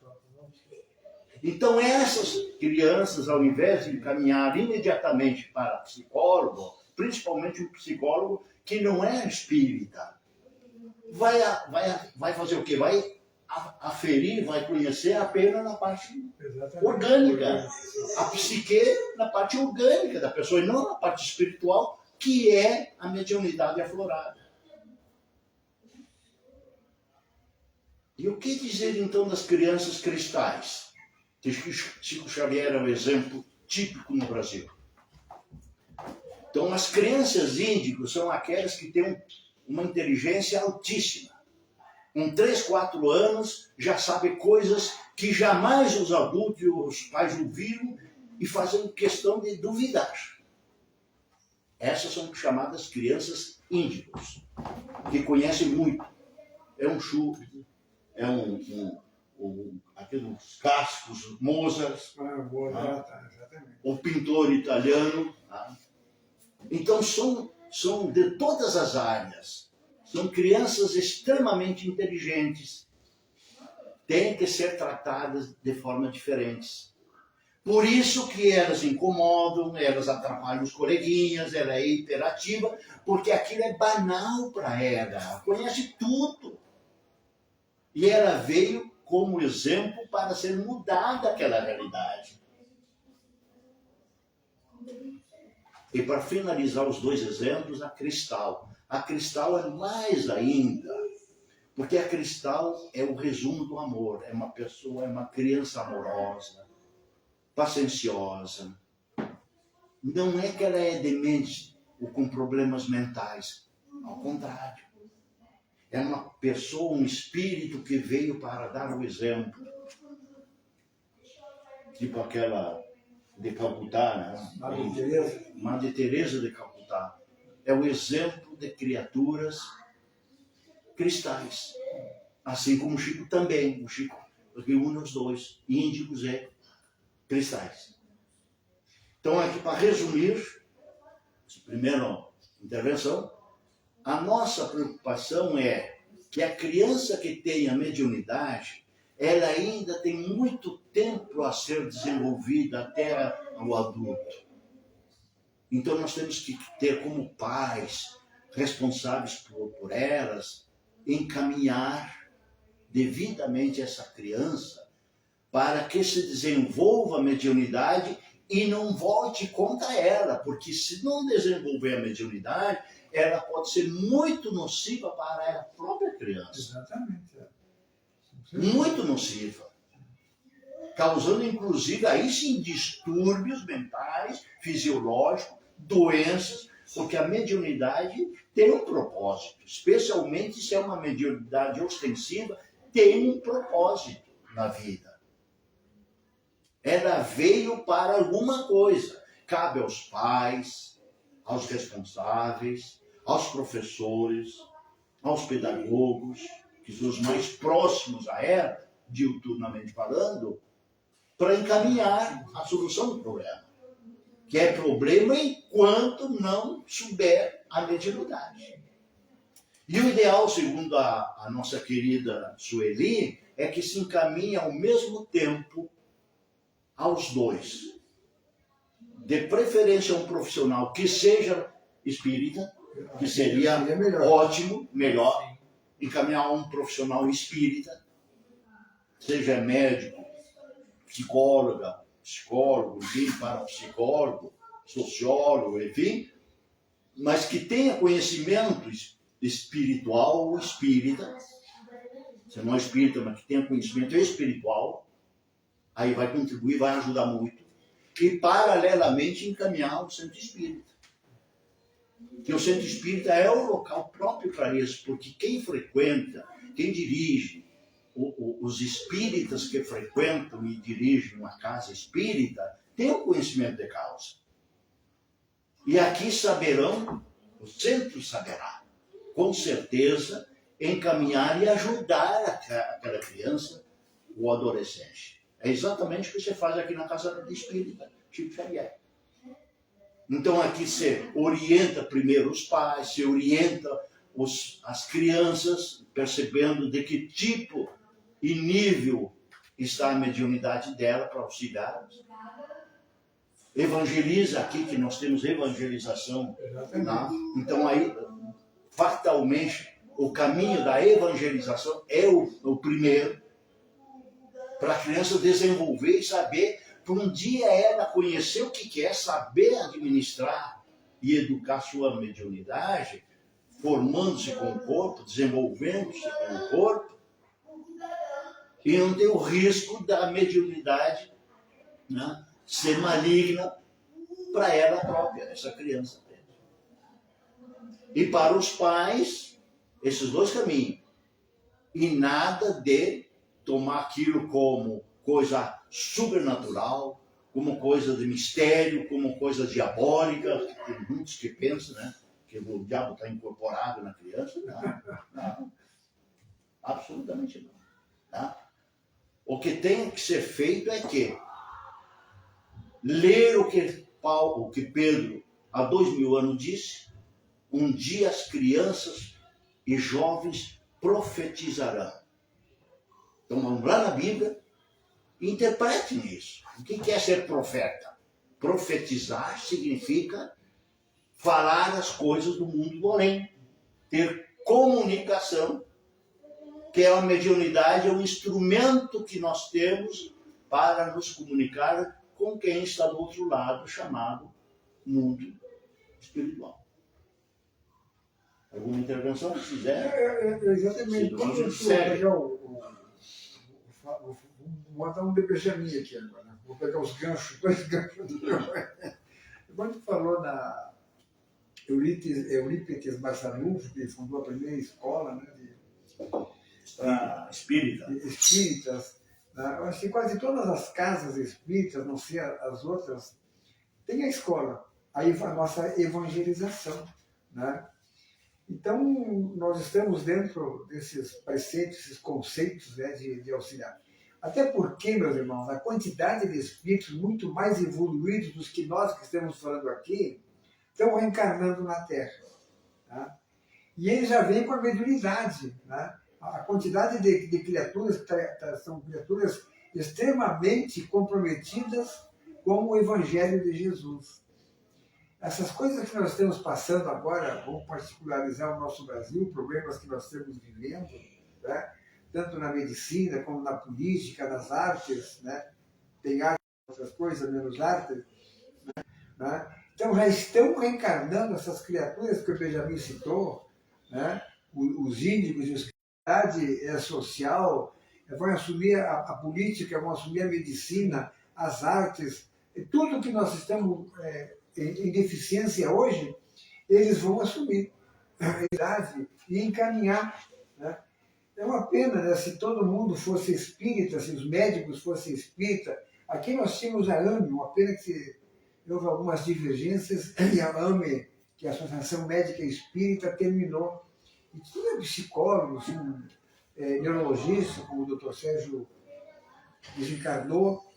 Então essas crianças, ao invés de caminhar imediatamente para psicólogo, principalmente um psicólogo que não é espírita, vai fazer o quê? Vai aferir, vai conhecer apenas na parte orgânica, a psique na parte orgânica da pessoa e não na parte espiritual, que é a mediunidade aflorada. E o que dizer então das crianças cristais? Chico Xavier é um exemplo típico no Brasil. Então as crianças índigos são aquelas que têm uma inteligência altíssima. Com 3, 4 anos já sabem coisas que jamais os adultos e os pais ouviram e fazem questão de duvidar. Essas são chamadas crianças índigos, que conhecem muito. É um Schubert, é aqueles cascos, Mozart, o pintor italiano. Tá? Então são de todas as áreas. São crianças extremamente inteligentes. Têm que ser tratadas de forma diferente. Por isso que elas incomodam, elas atrapalham os coleguinhas, ela é hiperativa, porque aquilo é banal para ela. Ela conhece tudo. E ela veio como exemplo para ser mudada aquela realidade. E para finalizar os 2 exemplos, a cristal. A cristal é mais ainda, porque a cristal é o resumo do amor. É uma pessoa, é uma criança amorosa, pacienciosa. Não é que ela é demente ou com problemas mentais. Ao contrário. É uma pessoa, um espírito que veio para dar o exemplo. Tipo aquela de Calcutá, né? Madre Teresa de Calcutá. É o exemplo de criaturas cristais. Assim como o Chico também. O Chico reúne os dois, índigos e cristais. Então, aqui para resumir, essa primeira intervenção, a nossa preocupação é que a criança que tem a mediunidade, ela ainda tem muito tempo a ser desenvolvida até o adulto. Então nós temos que ter como pais responsáveis por elas, encaminhar devidamente essa criança para que se desenvolva a mediunidade e não volte contra ela, porque se não desenvolver a mediunidade, ela pode ser muito nociva para a própria criança. Exatamente. Muito nociva. Causando, inclusive, aí sim, distúrbios mentais, fisiológicos, doenças, porque a mediunidade tem um propósito, especialmente se é uma mediunidade ostensiva, tem um propósito na vida. Ela veio para alguma coisa. Cabe aos pais, aos responsáveis, aos professores, aos pedagogos, que são os mais próximos a ela, diuturnamente falando, para encaminhar a solução do problema. Que é problema enquanto não souber a mediunidade. E o ideal, segundo a nossa querida Sueli, é que se encaminhe ao mesmo tempo aos dois. De preferência um profissional que seja espírita, que seria ótimo, melhor, encaminhar um profissional espírita, seja médico, psicólogo, enfim, parapsicólogo, sociólogo, enfim, mas que tenha conhecimento espiritual ou espírita, se não é espírita, mas que tenha conhecimento espiritual, aí vai contribuir, vai ajudar muito, e paralelamente encaminhar o centro espírita. Que o centro espírita é o local próprio para isso, porque quem frequenta, quem dirige, os espíritas que frequentam e dirigem uma casa espírita, têm o conhecimento de causa. E aqui saberão, o centro saberá, com certeza, encaminhar e ajudar aquela criança ou adolescente. É exatamente o que você faz aqui na Casa Espírita Chico Xavier. Então aqui você orienta primeiro os pais, você orienta as crianças, percebendo de que tipo e nível está a mediunidade dela para auxiliá-las. Evangeliza aqui, que nós temos evangelização. Tá? Então aí, fatalmente, o caminho da evangelização é o primeiro, para a criança desenvolver e saber, para um dia ela conhecer o que é, saber administrar e educar sua mediunidade, formando-se com o corpo, desenvolvendo-se com o corpo, e não ter o risco da mediunidade, né, ser maligna para ela própria, essa criança. E para os pais, esses dois caminhos. E nada de tomar aquilo como coisa sobrenatural, como coisa de mistério, como coisa diabólica, que tem muitos que pensam, né, que o diabo está incorporado na criança. Não. Absolutamente não. Tá? O que tem que ser feito é que ler o que Pedro, há 2000 anos, disse: um dia as crianças e jovens profetizarão. Então vamos lá na Bíblia e interpretem isso. O que é ser profeta? Profetizar significa falar as coisas do mundo do além, ter comunicação, que é a mediunidade, é um instrumento que nós temos para nos comunicar com quem está do outro lado, chamado mundo espiritual. Alguma intervenção, se quiser? Exatamente. Vou botar um de Benjamin aqui agora. Vou pegar os ganchos, dois ganchos do meu. Quando falou na Eurípides Barçanufo, que fundou a primeira escola, né, espíritas, né, eu acho que quase todas as casas espíritas, não sei as outras, tem a escola, a nossa evangelização, né? Então, nós estamos dentro desses preceitos, esses conceitos, né, de auxiliar. Até porque, meus irmãos, a quantidade de espíritos muito mais evoluídos dos que nós que estamos falando aqui estão reencarnando na Terra. Tá? E eles já vêm com a mediunidade. Né? A quantidade de criaturas são criaturas extremamente comprometidas com o Evangelho de Jesus. Essas coisas que nós estamos passando agora vão particularizar o nosso Brasil, problemas que nós estamos vivendo, né? Tanto na medicina, como na política, nas artes, né? Tem arte, outras coisas, menos arte. Né? Então já estão reencarnando essas criaturas que o Benjamin citou, né? Os índigos, a sociedade social, vão assumir a política, vão assumir a medicina, as artes, tudo que nós estamos em deficiência hoje, eles vão assumir a idade e encaminhar. Né? É uma pena, né, se todo mundo fosse espírita, se os médicos fossem espírita. Aqui nós tínhamos a AME, uma pena que houve algumas divergências, e a AME, que é a Associação Médica Espírita, terminou. E tinha psicólogos, neurologistas, como o Dr. Sérgio desencarnou,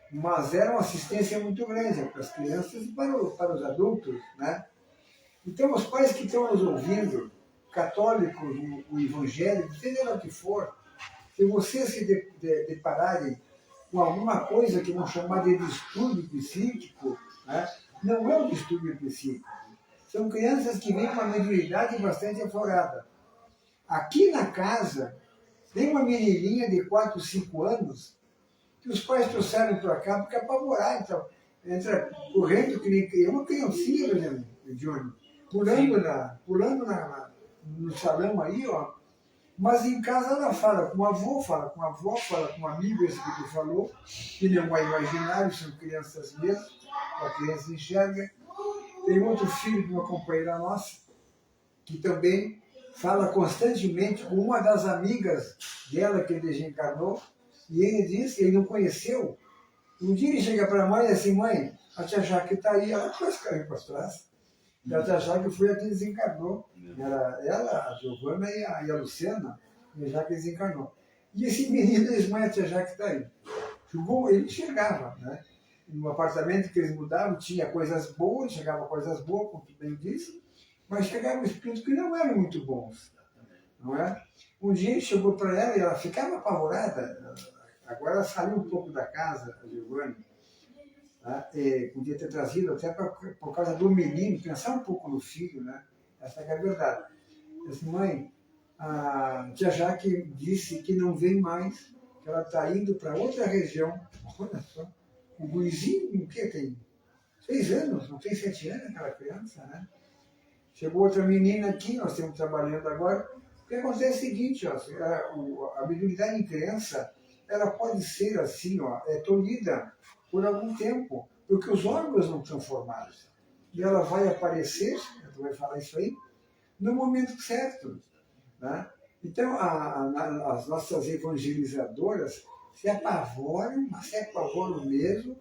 mas era uma assistência muito grande para as crianças e para os adultos. Né? Então, os pais que estão nos ouvindo, católico, o evangélico, seja lá o que for, se vocês se depararem com alguma coisa que vão chamar de distúrbio psíquico, né? Não é um distúrbio psíquico. São crianças que vêm com uma mediunidade bastante aflorada. Aqui na casa, tem uma menininha de 4, 5 anos que os pais trouxeram para cá porque apavoraram. Então, entra correndo que nem uma criancinha, né, Johnny? Pulando no salão aí, ó. Mas em casa ela fala com a avó, fala com a avó, fala com um amigo, esse que tu falou, que não é imaginário, são crianças mesmo, a criança enxerga. Tem outro filho de uma companheira nossa, que também fala constantemente com uma das amigas dela que desencarnou, e ele disse, ele não conheceu. Um dia ele chega para a mãe e diz assim, mãe, a tia Jaque está aí, ela quase caiu para trás. E a tia Jaque foi a que desencarnou. Era ela, a Giovana e a Luciana, e a Jaque desencarnou. E esse menino diz, mãe, a tia Jaque está aí. Ele chegava, né? No apartamento que eles mudavam, tinha coisas boas, chegava coisas boas, como tu bem disse, mas chegavam espíritos que não eram muito bons. Não é? Um dia ele chegou para ela e ela ficava apavorada. Agora ela saiu um pouco da casa, a Giovanni. Tá? Podia ter trazido até por causa do menino, pensar um pouco no filho, né? Essa é a verdade. Eu disse, mãe, a tia Jaque disse que não vem mais, que ela está indo para outra região. Olha só. O gurizinho, o que tem? 6 anos, não tem 7 anos aquela criança, né? Chegou outra menina aqui, nós estamos trabalhando agora. O que acontece é o seguinte, ó, a mediunidade em criança, ela pode ser assim, ó, tolhida por algum tempo, porque os órgãos não estão formados. E ela vai aparecer, tu vai falar isso aí, no momento certo. Né? Então, as nossas evangelizadoras se apavoram, mas se apavoram mesmo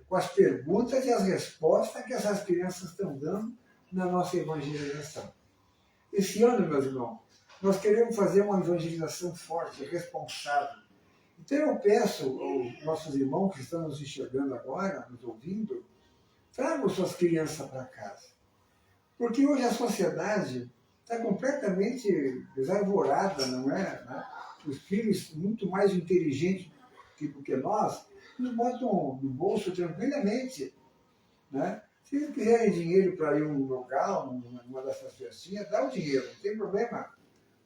com as perguntas e as respostas que essas crianças estão dando na nossa evangelização. Esse ano, meus irmãos, nós queremos fazer uma evangelização forte, responsável. Então eu peço aos nossos irmãos que estão nos enxergando agora, nos ouvindo, tragam suas crianças para casa. Porque hoje a sociedade está completamente desarvorada, não é? Né? Os filhos muito mais inteligentes do que nós, nos botam no bolso tranquilamente. Né? Se eles quiserem dinheiro para ir a um local, numa dessas festinhas, dá o dinheiro, não tem problema.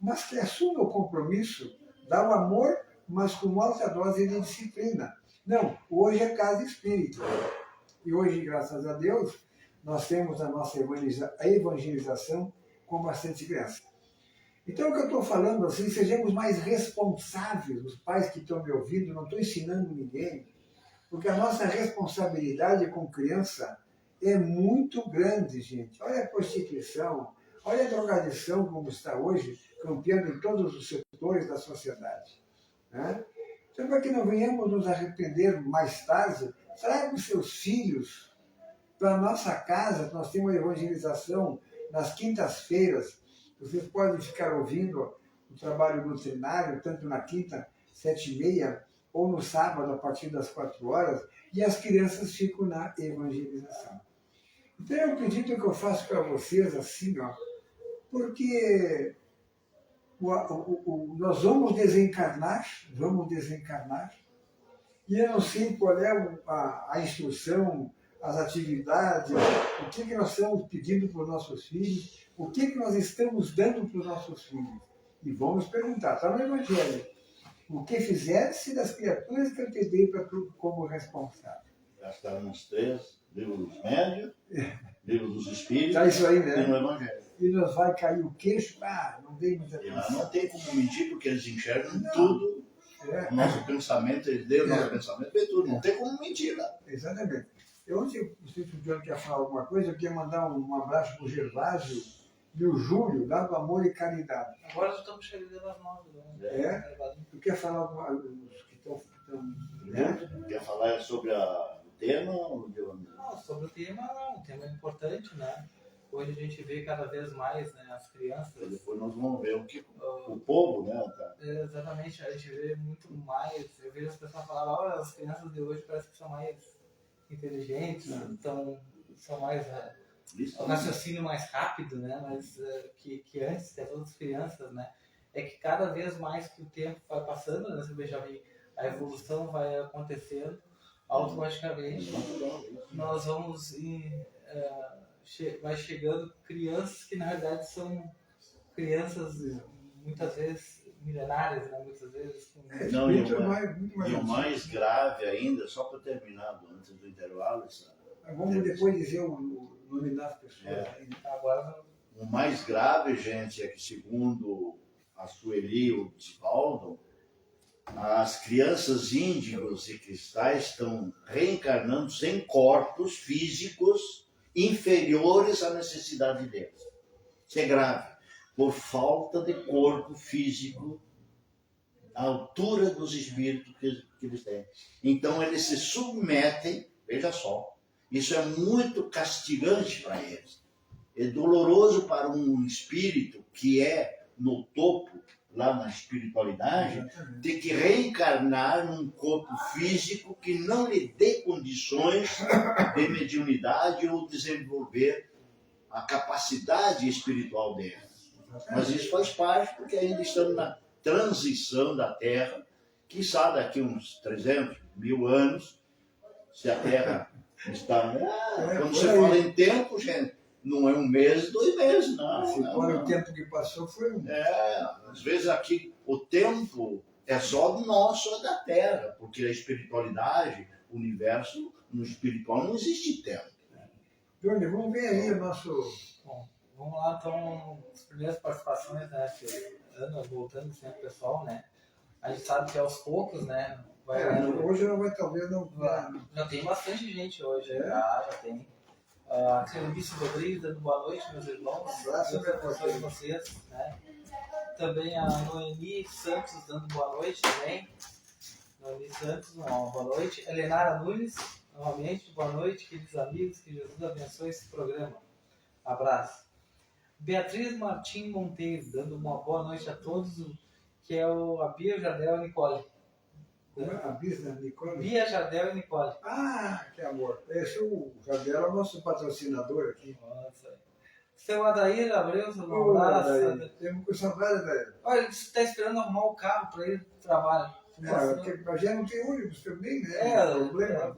Mas que assuma o compromisso, dá o amor, mas com alta dose de disciplina. Não, hoje é casa espírita. E hoje, graças a Deus, nós temos a nossa evangelização com bastante criança. Então, o que eu estou falando, assim, sejamos mais responsáveis, os pais que estão me ouvindo, não estou ensinando ninguém, porque a nossa responsabilidade com criança é muito grande, gente. Olha a prostituição, olha a drogadição como está hoje, campeando em todos os setores da sociedade. Né? Então, para que não venhamos nos arrepender mais tarde, traga os seus filhos para a nossa casa, nós temos uma evangelização nas quintas-feiras. Vocês podem ficar ouvindo o trabalho doutrinário, tanto na quinta, 7h30, ou no sábado, a partir das 4 horas, e as crianças ficam na evangelização. Então é um pedido que eu faço para vocês, assim, ó, porque nós vamos desencarnar, e eu não sei qual é a instrução, as atividades, o que nós estamos pedindo para os nossos filhos, o que nós estamos dando para os nossos filhos. E vamos perguntar, está no Evangelho, o que fizeste das criaturas que eu te dei para tu como responsável. Já está nos 3, livro dos médios, livro dos espíritos, Está isso aí, né? E no Evangelho. E nos vai cair o queixo, não dei muita E lá atenção. não tem como mentir, porque eles enxergam tudo. O nosso pensamento, eles dão o nosso pensamento, vê tudo. Não tem como mentir lá. Exatamente. Ontem, não sei se o John quer falar alguma coisa, eu queria mandar um abraço para o Gervásio e o Júlio, lá do Amor e Caridade. Agora já estamos chegando às 9, né? Tu quer falar alguma coisa que estão... Quer falar sobre o tema? Não, sobre o tema, não. Um tema importante, né? Hoje a gente vê cada vez mais, né, as crianças. Depois nós vamos ver o que o povo, né? Tá. Exatamente, a gente vê muito mais. Eu vejo as pessoas falarem, olha, as crianças de hoje parece que são mais inteligentes, são mais o raciocínio mais rápido, né? Mas que antes, até todas as crianças, né? É que cada vez mais que o tempo vai passando, né? Você já vê, a evolução vai acontecendo, automaticamente nós vamos vai chegando crianças que na verdade são crianças muitas vezes milenárias, né? Muitas vezes com... Não, muito mais e o mais grave ainda, só para terminar, antes do intervalo, vamos depois dizer o nome das pessoas. Agora o mais grave, gente, é que segundo a Sueli e o Divaldo, as crianças índigos e cristais estão reencarnando em corpos físicos inferiores à necessidade deles. Isso é grave, por falta de corpo físico à altura dos espíritos que eles têm. Então eles se submetem, veja só, isso é muito castigante para eles. É doloroso para um espírito que é no topo, lá na espiritualidade, ter que reencarnar num corpo físico que não lhe dê condições de mediunidade ou desenvolver a capacidade espiritual dele. Mas isso faz parte porque ainda estamos na transição da Terra, que sabe daqui uns 300 mil anos, se a Terra está... quando você fala em tempo, gente, não é um mês, 2 meses, não. Olha, o tempo que passou foi um... às vezes aqui o tempo é só nosso, é da Terra, porque a espiritualidade, o universo, no espiritual não existe tempo. Johnny, vamos ver aí o nosso... Bom, vamos lá então, as primeiras participações, né, que Ana, voltando sempre o pessoal, né, a gente sabe que aos poucos, né, hoje não vai, talvez não... Já tem bastante gente hoje, já tem. A Cleonice Rodrigues dando boa noite, meus irmãos. Abraço a todos vocês. Né? Também a Noemi Santos dando boa noite também. Noemi Santos, uma boa noite. Helenara Nunes, novamente, boa noite, queridos amigos. Que Jesus abençoe esse programa. Abraço. Beatriz Martim Monteiro dando uma boa noite a todos, que é a Bia Jardel e Nicole. A Bia Nicole? Bia Jardel e Nicole. Ah, que amor. Esse o Jardel é o nosso patrocinador aqui. Nossa. Seu Adair Abreu, um abraço. Temos com saudade, velho. Olha, ele está esperando arrumar o carro para ir para o trabalho. Porque já não tem ônibus também, né? Problema.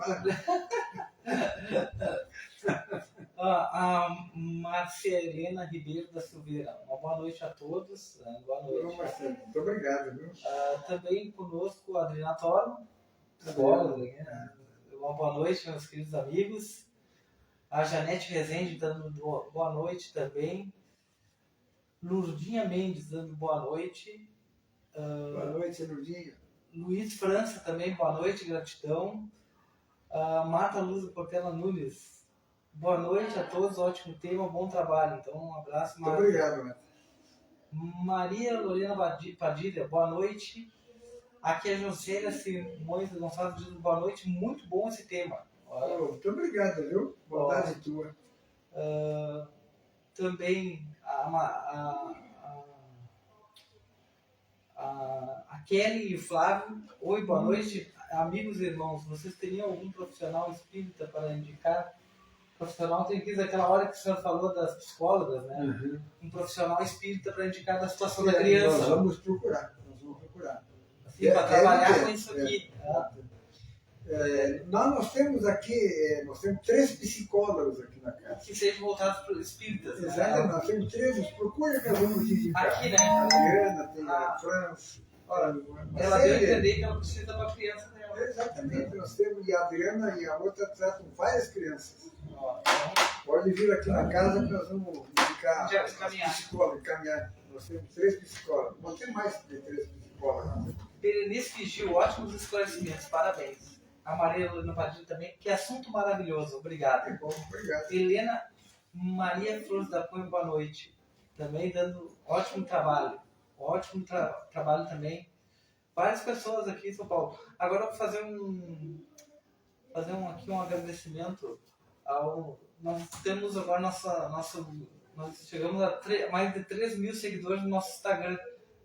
A Márcia Helena Ribeiro da Silveira. Uma boa noite a todos. Boa noite. Muito obrigado. Viu? Também conosco o Adriana Toro. Uma boa noite, meus queridos amigos. A Janete Rezende dando boa noite também. Lurdinha Mendes dando boa noite. Boa noite, Lurdinha. Luiz França também, boa noite, gratidão. Marta Luz Portela Nunes. Boa noite a todos, ótimo tema, bom trabalho. Então, um abraço, Marta. Muito obrigado, Marta. Maria Lorena Padilha, boa noite. Aqui é a Jocélia Simões Gonçalves dizendo boa noite, muito bom esse tema. Muito obrigado, viu? Bondade tua. Também a Kelly e o Flávio. Oi, boa noite. Amigos e irmãos, vocês teriam algum profissional espírita para indicar? Profissional tem que dizer aquela hora que o senhor falou das psicólogas, né? Uhum. Um profissional espírita para indicar da situação da criança. Nós vamos procurar. Assim, para trabalhar com isso aqui. Nós temos aqui, nós temos 3 psicólogos aqui na casa. Que sejam voltados para os espíritas. Exatamente, nós temos 3, procura que nós vamos indicar. Aqui, né? A Adriana, tem a França. Ela deu a entender que ela precisa da criança dela. Exatamente, nós temos, e a Adriana e a outra tratam várias crianças. Então, pode vir aqui na casa que nós vamos indicar psicólogos, caminhar. Nós temos 3 psicólogos, não tem mais de 3 psicólogos. Berenice Gil, ótimos esclarecimentos, parabéns. A Maria Helena Padilha também, que assunto maravilhoso, obrigado. É bom, obrigado. Helena Maria Flores da Cunha, boa noite. Também dando ótimo trabalho. Ótimo trabalho também. Várias pessoas aqui em São Paulo. Agora eu vou fazer aqui um agradecimento ao... Nós temos agora nós chegamos a mais de 3 mil seguidores no nosso Instagram.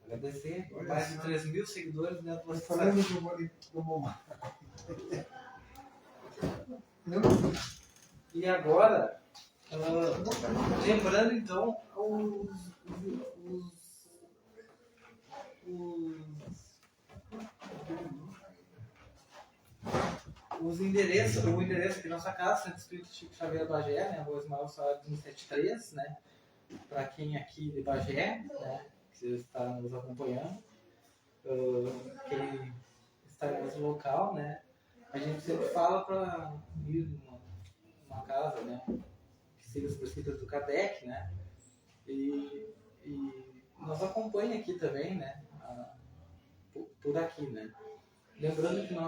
Agradecer por mais de 3 mil seguidores dentro do Instagram. E agora Lembrando então os endereços, o endereço aqui da nossa casa, Centro Espírita Chico Xavier Bagé, né, Rua Ismael Soares 173, né, para quem aqui de Bagé, né, que está nos acompanhando, quem está no mesmo local, né, a gente sempre fala para ir numa casa, né, que seja os presbíteros do Kardec, né, e nos acompanha aqui também, né, por aqui, né. Lembrando que os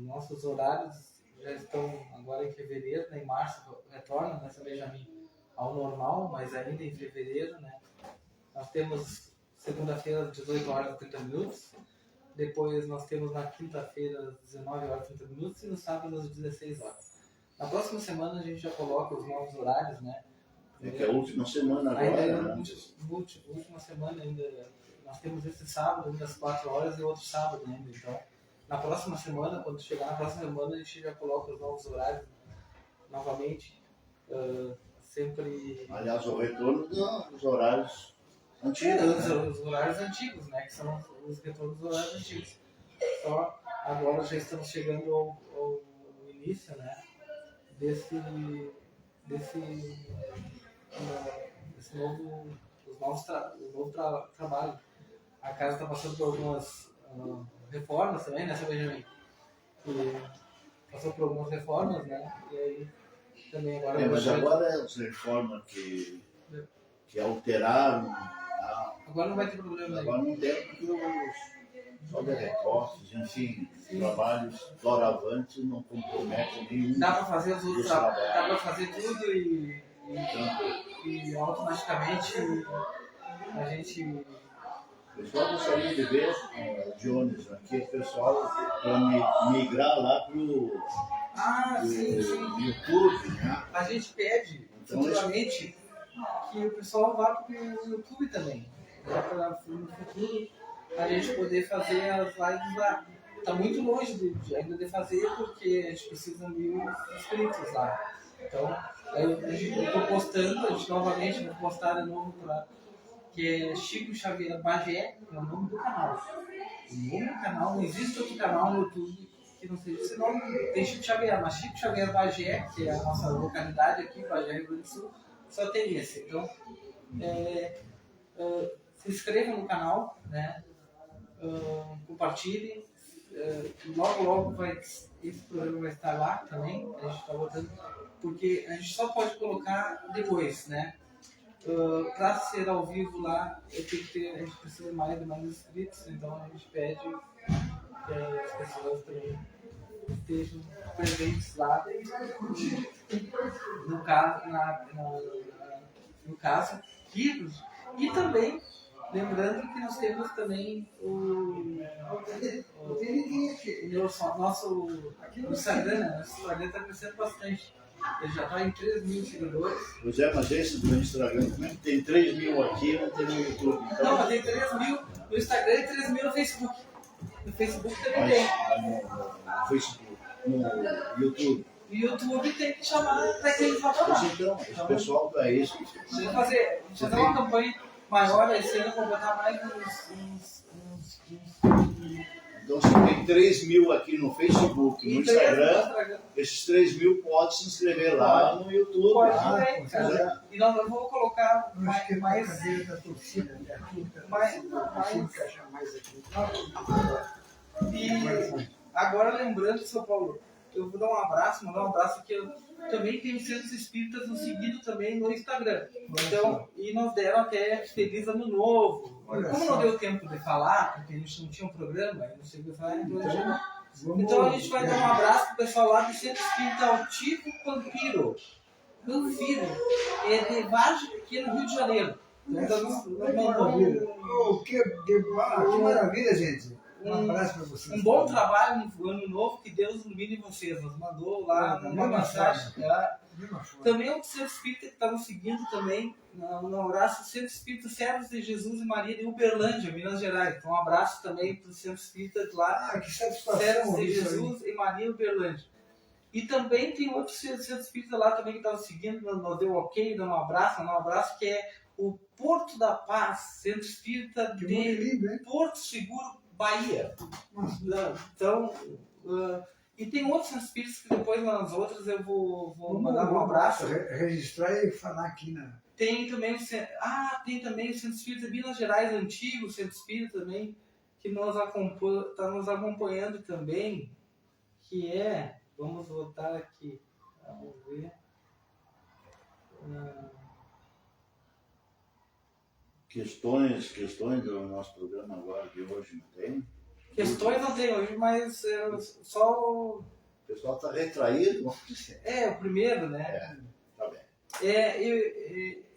nossos horários já estão agora em fevereiro, né, em março retorna, né, Benjamin, ao normal, mas ainda em fevereiro, né. Nós temos segunda-feira às 18 horas e 30 minutos, depois nós temos na quinta-feira às 19 horas e 30 minutos e no sábado às 16 horas. Na próxima semana a gente já coloca os novos horários, né. É que é a última semana agora, última semana ainda, nós temos esse sábado ainda às 4 horas e outro sábado ainda, então na próxima semana, quando chegar na próxima semana, a gente já coloca os novos horários novamente, sempre... Aliás, o retorno dos horários antigos. Os horários antigos, né, que são os retornos dos horários antigos. Só agora já estamos chegando ao início, né, desse novo trabalho. A casa está passando por algumas reformas também, né, seu Benjamin? Passou por algumas reformas, né? E aí também agora... mas agora as reformas que alteraram... Agora não vai ter problema. Agora não tem, porque só de recortes, enfim, trabalhos doravante não comprometem nenhum. Dá para fazer os outros trabalhos, dá para fazer tudo e automaticamente a gente... Eu só gostaria de ver, Jones, aqui o pessoal para migrar lá para o YouTube, né? A gente pede, futuramente, que o pessoal vá para o YouTube também. Para no futuro a gente poder fazer as lives lá. Está muito longe ainda de fazer, porque a gente precisa de 1.000 inscritos lá. Então, eu estou postando, a gente novamente vai postar de novo que é Chico Xavier Bagé, que é o nome do canal. O nome do canal, não existe outro canal no YouTube que não seja esse nome. Tem Chico Xavier, mas Chico Xavier Bagé, que é a nossa localidade aqui, Bagé, Rio Grande do Sul, só tem esse. Então, se inscrevam no canal, né? Compartilhem. Logo esse programa vai estar lá também. A gente está botando, porque a gente só pode colocar depois, né? Para ser ao vivo lá, a gente precisa mais inscritos, então a gente pede que as pessoas também estejam presentes lá no caso e também lembrando que nós temos também o nosso Instagram, né? Nosso Instagram está crescendo bastante. Ele já está em 3.000 seguidores. Pois é, mas esse do Instagram também tem 3.000 aqui, não tem no YouTube. Então... Não, mas tem 3.000 no Instagram e 3.000 no Facebook. No Facebook também tem. No Facebook, no YouTube. No YouTube tem que chamar para quem vai falar. Então, esse pessoal para isso. Vamos fazer uma campanha maior esse ano para botar mais uns. Então, se tem 3.000 aqui no Facebook, no Instagram, esses 3.000 podem se inscrever lá no YouTube. Pode também, cara. E nós vamos colocar mais cadeira da torcida, né? E agora lembrando, São Paulo, eu vou mandar um abraço aqui. Eu também tenho centros espíritas nos seguindo também no Instagram. Então, e nos deram até Feliz Ano Novo. Como não deu tempo de falar, porque a gente não tinha um programa, não chegou a falar, então a gente vai dar um abraço pro pessoal lá do Centro Espírita Altivo Pampiro. É de Vargem Pequena, Rio de Janeiro. Que maravilha, gente. Um abraço para vocês. Um bom trabalho no ano novo, que Deus ilumine vocês. Nos mandou lá uma mensagem. Também é o Centro Espírita que está nos seguindo também, no abraço, Centro Espírita Servos de Jesus e Maria de Uberlândia, Minas Gerais. Então um abraço também para o Centro Espírita lá, que satisfação, Servos de Jesus e Maria Uberlândia. E também tem outro centro espírita lá também que estava seguindo, nos deu ok, dando um abraço, que é o Porto da Paz, centro espírita Que de lindo, hein? Porto Seguro, Bahia. Nossa. Então, e tem outros centros espíritas que depois nas outras eu vou mandar um abraço. Registrar e falar aqui na. Tem também tem também o Centro Espírita de Minas Gerais, antigo Centro Espírita também, que está nos acompanhando também, que é, vamos voltar aqui, vamos ver. Questões do nosso programa agora de hoje não tem? Questões não tem hoje, mas só O pessoal está retraído, vamos dizer. o primeiro, né? Tá bem.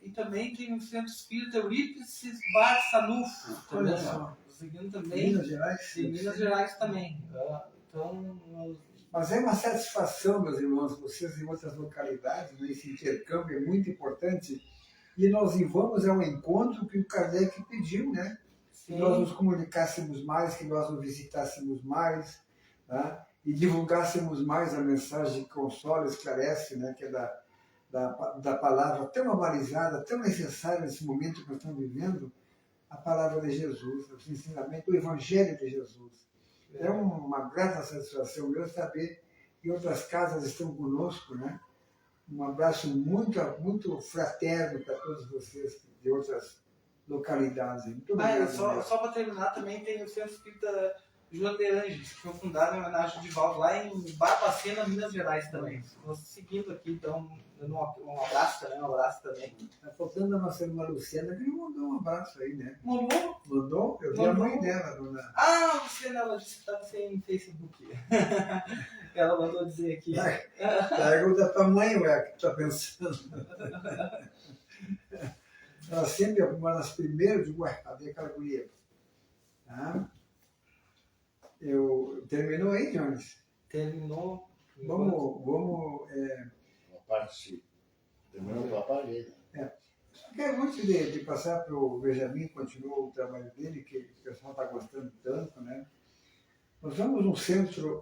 E também tem o Centro Espírita Eurípides Bar Sanufo, também, Olha só. seguindo também. Minas Gerais? Em Minas Gerais também. Então, Mas é uma satisfação, meus irmãos, vocês em outras localidades, né? Esse intercâmbio é muito importante. E nós vamos ao encontro que o Kardec pediu, né? Que nós nos comunicássemos mais, que nós nos visitássemos mais, tá? E divulgássemos mais a mensagem que consola, esclarece, né? Que é da palavra tão amalizada, tão necessária nesse momento que nós estamos vivendo, a palavra de Jesus, o ensinamento, o Evangelho de Jesus. É uma grata satisfação meu saber que outras casas estão conosco, né? Um abraço muito, muito fraterno para todos vocês de outras localidades. Muito obrigado. Só para terminar, também tem o Centro Espírita João de Anjos, que foi fundado em homenagem de Divaldo, lá em Barbacena, Minas Gerais também. Estou seguindo aqui, então, dando um abraço também. Está faltando a nossa irmã Luciana, que não mandou um abraço aí, né? Mandou? Mandou? Eu vi a mãe dela, dona. Luciana, ela disse que estava sem Facebook. Ela mandou dizer aqui. Pergunta para a mãe, ué, que está pensando. Ela sempre é uma das primeiras, digo, ué, cadê aquela guria? Tá? Terminou aí, Jones? Terminou. Vamos. Uma parte. Terminou com a parede. Só quero antes de passar para o Benjamin, continuar o trabalho dele, que o pessoal está gostando tanto, né? Nós somos um centro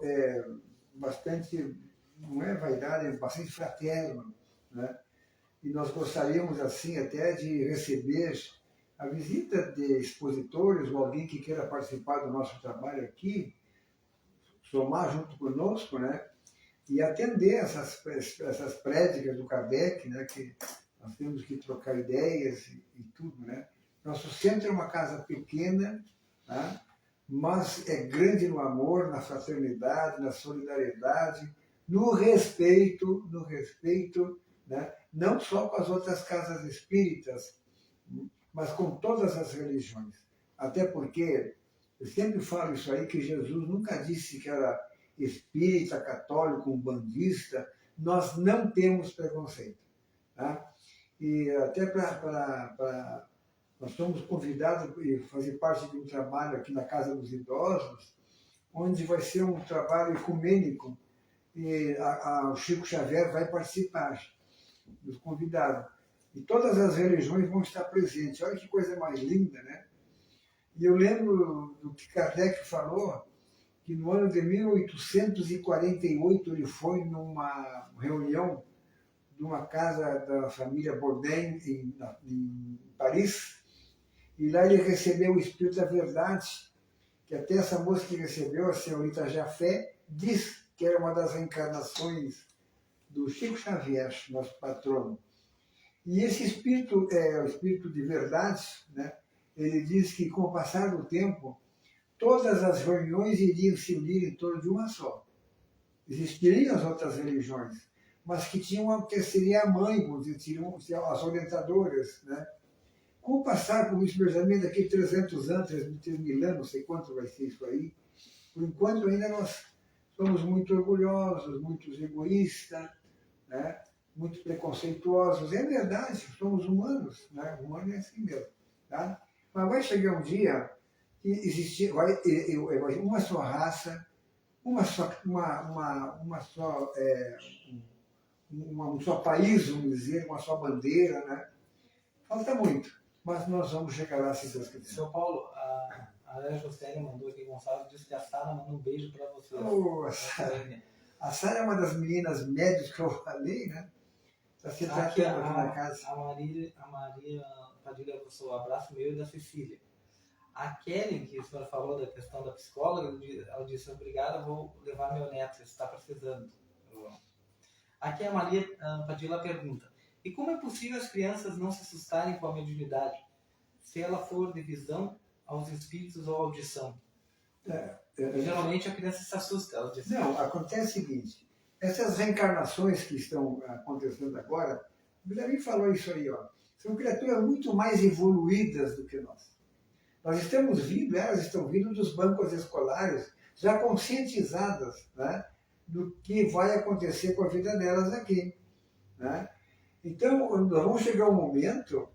bastante, não é vaidade, é bastante fraterno, né? E nós gostaríamos, assim, até de receber a visita de expositores ou alguém que queira participar do nosso trabalho aqui, somar junto conosco, né? E atender essas prédicas do Kardec, né? Que nós temos que trocar ideias e tudo, né? Nosso centro é uma casa pequena, né? Mas é grande no amor, na fraternidade, na solidariedade, no respeito, né? Não só com as outras casas espíritas, mas com todas as religiões. Até porque, eu sempre falo isso aí, que Jesus nunca disse que era espírita, católico, umbandista. Nós não temos preconceito. Tá? E até nós somos convidados a fazer parte de um trabalho aqui na Casa dos Idosos, onde vai ser um trabalho ecumênico, e o Chico Xavier vai participar, nos convidados. E todas as religiões vão estar presentes. Olha que coisa mais linda, né? E eu lembro do que Kardec falou, que no ano de 1848 ele foi numa reunião de uma casa da família Bourdain em Paris, e lá ele recebeu o Espírito da Verdade, que até essa moça que recebeu, a senhorita Jafé, diz que era uma das reencarnações do Chico Xavier, nosso patrono. E esse espírito, o espírito de verdade, né? Ele diz que com o passar do tempo, todas as reuniões iriam se unir em torno de uma só. Existiriam as outras religiões, mas que seria a mãe, vamos dizer, tinham as orientadoras, né? Com o passar, como disse Benjamin, daqui 300 anos, 3 mil anos, não sei quanto vai ser isso aí, por enquanto ainda nós somos muito orgulhosos, muito egoístas, né? Muito preconceituosos. É verdade, somos humanos, né? O humano é assim mesmo. Tá? Mas vai chegar um dia que existir, vai uma só raça, um só país, vamos dizer, uma só bandeira, né? Falta muito, mas nós vamos chegar lá se Deus quiser. Seu Paulo, a Ana José mandou aqui, Gonçalves disse que a Sara mandou um beijo para você. Nossa. A Sara é uma das meninas médias que eu falei, né? Está se tratando aqui na casa. A Maria Padilha passou o abraço meu e da Cecília. A Kelly, que a senhora falou da questão da psicóloga, ela disse, obrigada, vou levar meu neto, você está precisando. Aqui a Maria Padilha pergunta, e como é possível as crianças não se assustarem com a mediunidade, se ela for de visão aos espíritos ou audição? Geralmente a criança se assusta. Ela diz, não, acontece o seguinte, essas reencarnações que estão acontecendo agora, o Guilherme falou isso aí, ó, são criaturas muito mais evoluídas do que nós. Nós estamos vindo, elas estão vindo dos bancos escolares, já conscientizadas, né, do que vai acontecer com a vida delas aqui. Né? Então, nós vamos chegar um momento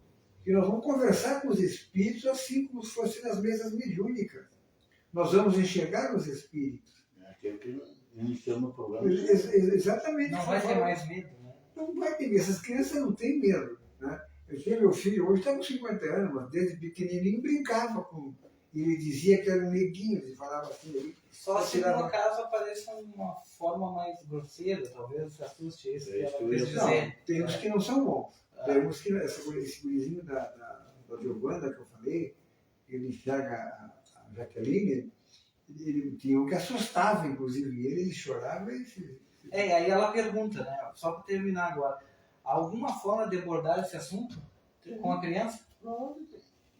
que nós vamos conversar com os espíritos assim como se fossem nas mesas mediúnicas. Nós vamos enxergar os espíritos. É aquilo que iniciamos o programa. Exatamente. não vai ter mais medo, né? Não vai ter medo. Essas crianças não têm medo. Né? Eu tenho meu filho, hoje está com 50 anos, mas desde pequenininho brincava com... Ele dizia que era um neguinho, ele falava assim... Só se por acaso apareça uma forma mais grosseira, talvez se assuste isso. Não, tem uns que não são bons. Tem uns que... Esse gurizinho da Giovana que eu falei, ele enxerga a Jaqueline, ele tinha um que assustava, inclusive, ele chorava e... aí ela pergunta, né? Só para terminar agora, alguma forma de abordar esse assunto com a criança?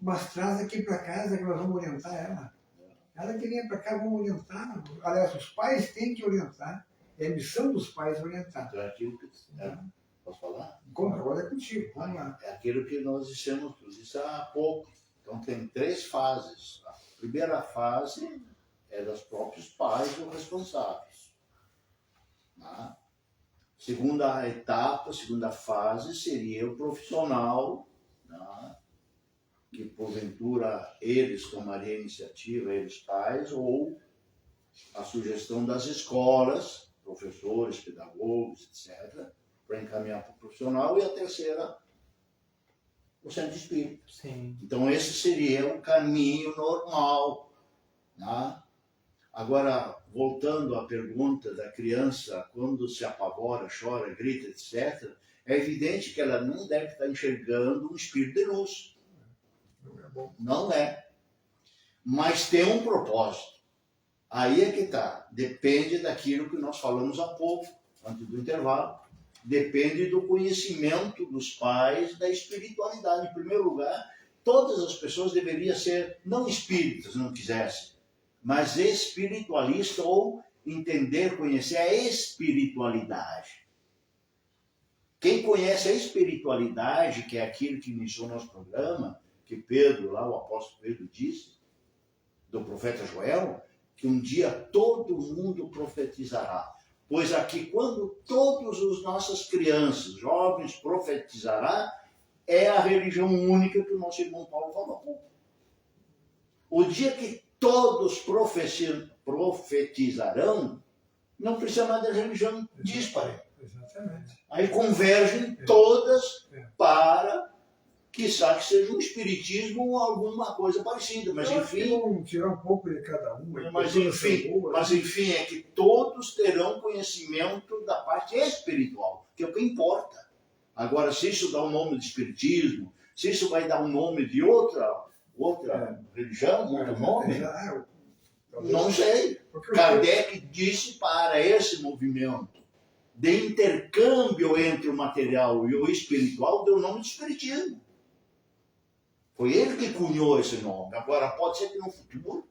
Mas traz aqui para casa que nós vamos orientar ela. Ela que vem para cá, vamos orientar. Aliás, os pais têm que orientar. É a missão dos pais orientar. Então é aquilo que... Posso falar? Agora é contigo, vamos lá. É aquilo que nós dissemos há pouco. Então tem 3 fases. A primeira fase é dos próprios pais ou responsáveis. Né? Segunda etapa, segunda fase seria o profissional, né? Que porventura eles tomariam a iniciativa, eles pais, ou a sugestão das escolas, professores, pedagogos, etc., para encaminhar para o profissional, e a terceira, o centro espírita. Sim. Então esse seria o caminho normal. Né? Agora, voltando à pergunta da criança, quando se apavora, chora, grita, etc., é evidente que ela não deve estar enxergando um espírito de luz. Não é bom. Não é. Mas tem um propósito. Aí é que está. Depende daquilo que nós falamos há pouco, antes do intervalo. Depende do conhecimento dos pais, da espiritualidade. Em primeiro lugar, todas as pessoas deveriam ser, não espíritas, não quisessem, mas espiritualista, ou entender, conhecer a espiritualidade. Quem conhece a espiritualidade, que é aquilo que iniciou o nosso programa, que Pedro, lá o apóstolo Pedro disse, do profeta Joel, que um dia todo mundo profetizará. Pois aqui, quando todas as nossas crianças, jovens, profetizará, é a religião única que o nosso irmão Paulo falou. O dia que todos profetizarão, não precisa mais da religião díspare. Exatamente. Aí convergem todas para, quiçá que seja um espiritismo ou alguma coisa parecida. Mas enfim, vamos tirar um pouco de cada um. mas enfim, é que todos terão conhecimento da parte espiritual, que é o que importa. Agora, se isso dá um nome de espiritismo, se isso vai dar um nome de outra religião, outro nome, não sei. Kardec disse para esse movimento de intercâmbio entre o material e o espiritual, deu o nome de espiritismo. Foi ele que cunhou esse nome. Agora, pode ser que no futuro,